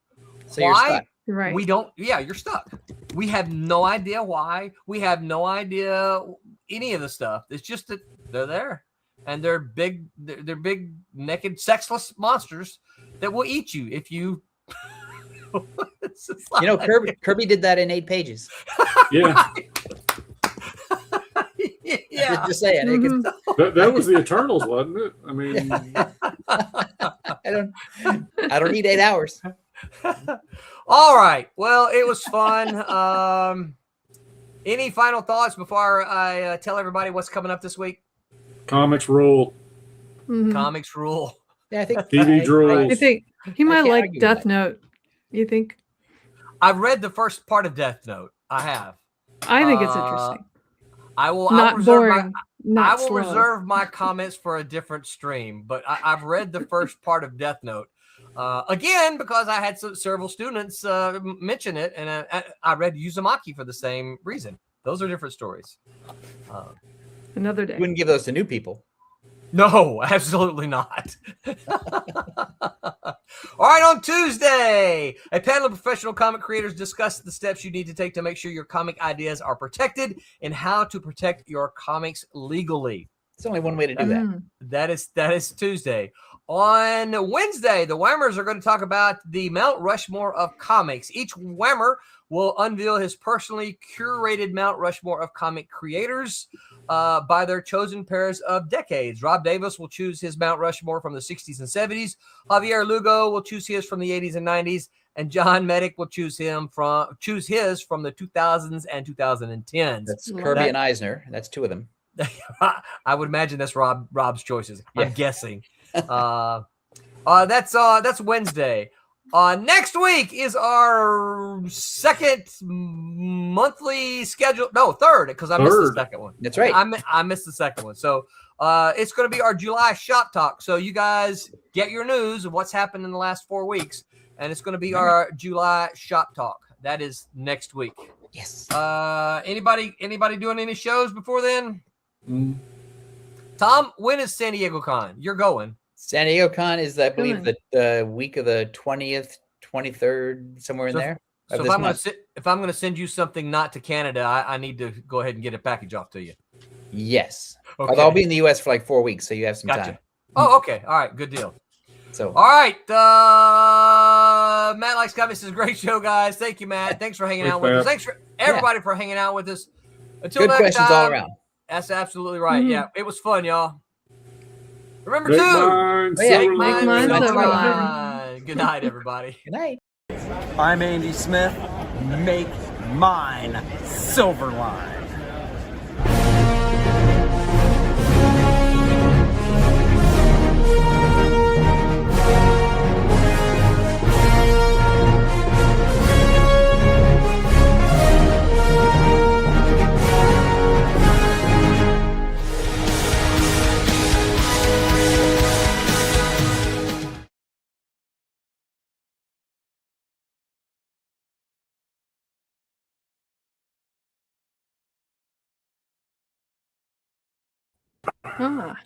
So you're Why? stuck. Right. We don't. Yeah, you're stuck. We have no idea why. We have no idea any of the stuff. It's just that they're there, and they're big. They're big, naked, sexless monsters that will eat you if you. It's just like- Kirby did that in 8 pages. Yeah, Yeah. Just saying. It Mhm. that was the Eternals, wasn't it? I mean, I don't need 8 hours. All right. Well, it was fun. Any final thoughts before I tell everybody what's coming up this week? comics rule. Mhm. Comics rule. Yeah, I think TV drools. I think he might can't like argue with Death that. Note. You think? I've read the first part of Death Note. I have. I think it's Uh, interesting. I'll Not reserve boring. I Not will slow. reserve my comments for a different stream, but I've read the first part of Death Note. Again, because I had several students mention it, and I read Uzumaki for the same reason. Those are different stories. Another You day. wouldn't give those to new people. No, absolutely not. All right, on Tuesday, a panel of professional comic creators discussed the steps you need to take to make sure your comic ideas are protected and how to protect your comics legally. It's only one way to do that. Mm. That is Tuesday. On Wednesday, the Whammers are going to talk about the Mount Rushmore of comics. Each Whammer will unveil his personally curated Mount Rushmore of comic creators by their chosen pairs of decades. Rob Davis will choose his Mount Rushmore from the 60s and 70s. Javier Lugo will choose his from the 80s and 90s. And John Medic will choose his from the 2000s and 2010s. That's Love Kirby that. and Eisner. That's two of them. I would imagine that's Rob's choices. Yeah. I'm guessing. That's Wednesday. Next week is our second monthly schedule. No, third, because I missed the Third. second one. That's right. I missed the second one. So it's going to be our July shop talk. So you guys get your news of what's happened in the last 4 weeks, and it's going to be our July shop talk. That is next week. Yes. Anybody doing any shows before then? Mm. Tom, when is San Diego Con? You're going. San Diego Con is, I believe, Good. the week of the 20th, 23rd, somewhere in So- there. So of if this I'm month. going to send you something not to Canada, I need to go ahead and get a package off to you. Yes. Okay. Although I'll be in the U.S. for like 4 weeks, so you have some Gotcha. time. Oh, okay. All right. Good deal. So All right. Matt Likes Comics is a great show, guys. Thank you, Matt. Thanks for hanging Thanks, out with us. Matt. Thanks for everybody for hanging out with us. Until good next questions time. all around. That's absolutely right. Mhm. Yeah, it was fun, y'all. Remember Make too. mine, Oh, yeah. silver Make line. mine Silver silver line. Good night, everybody. Good night. I'm Andy Smith. Make mine Silverline. Ah.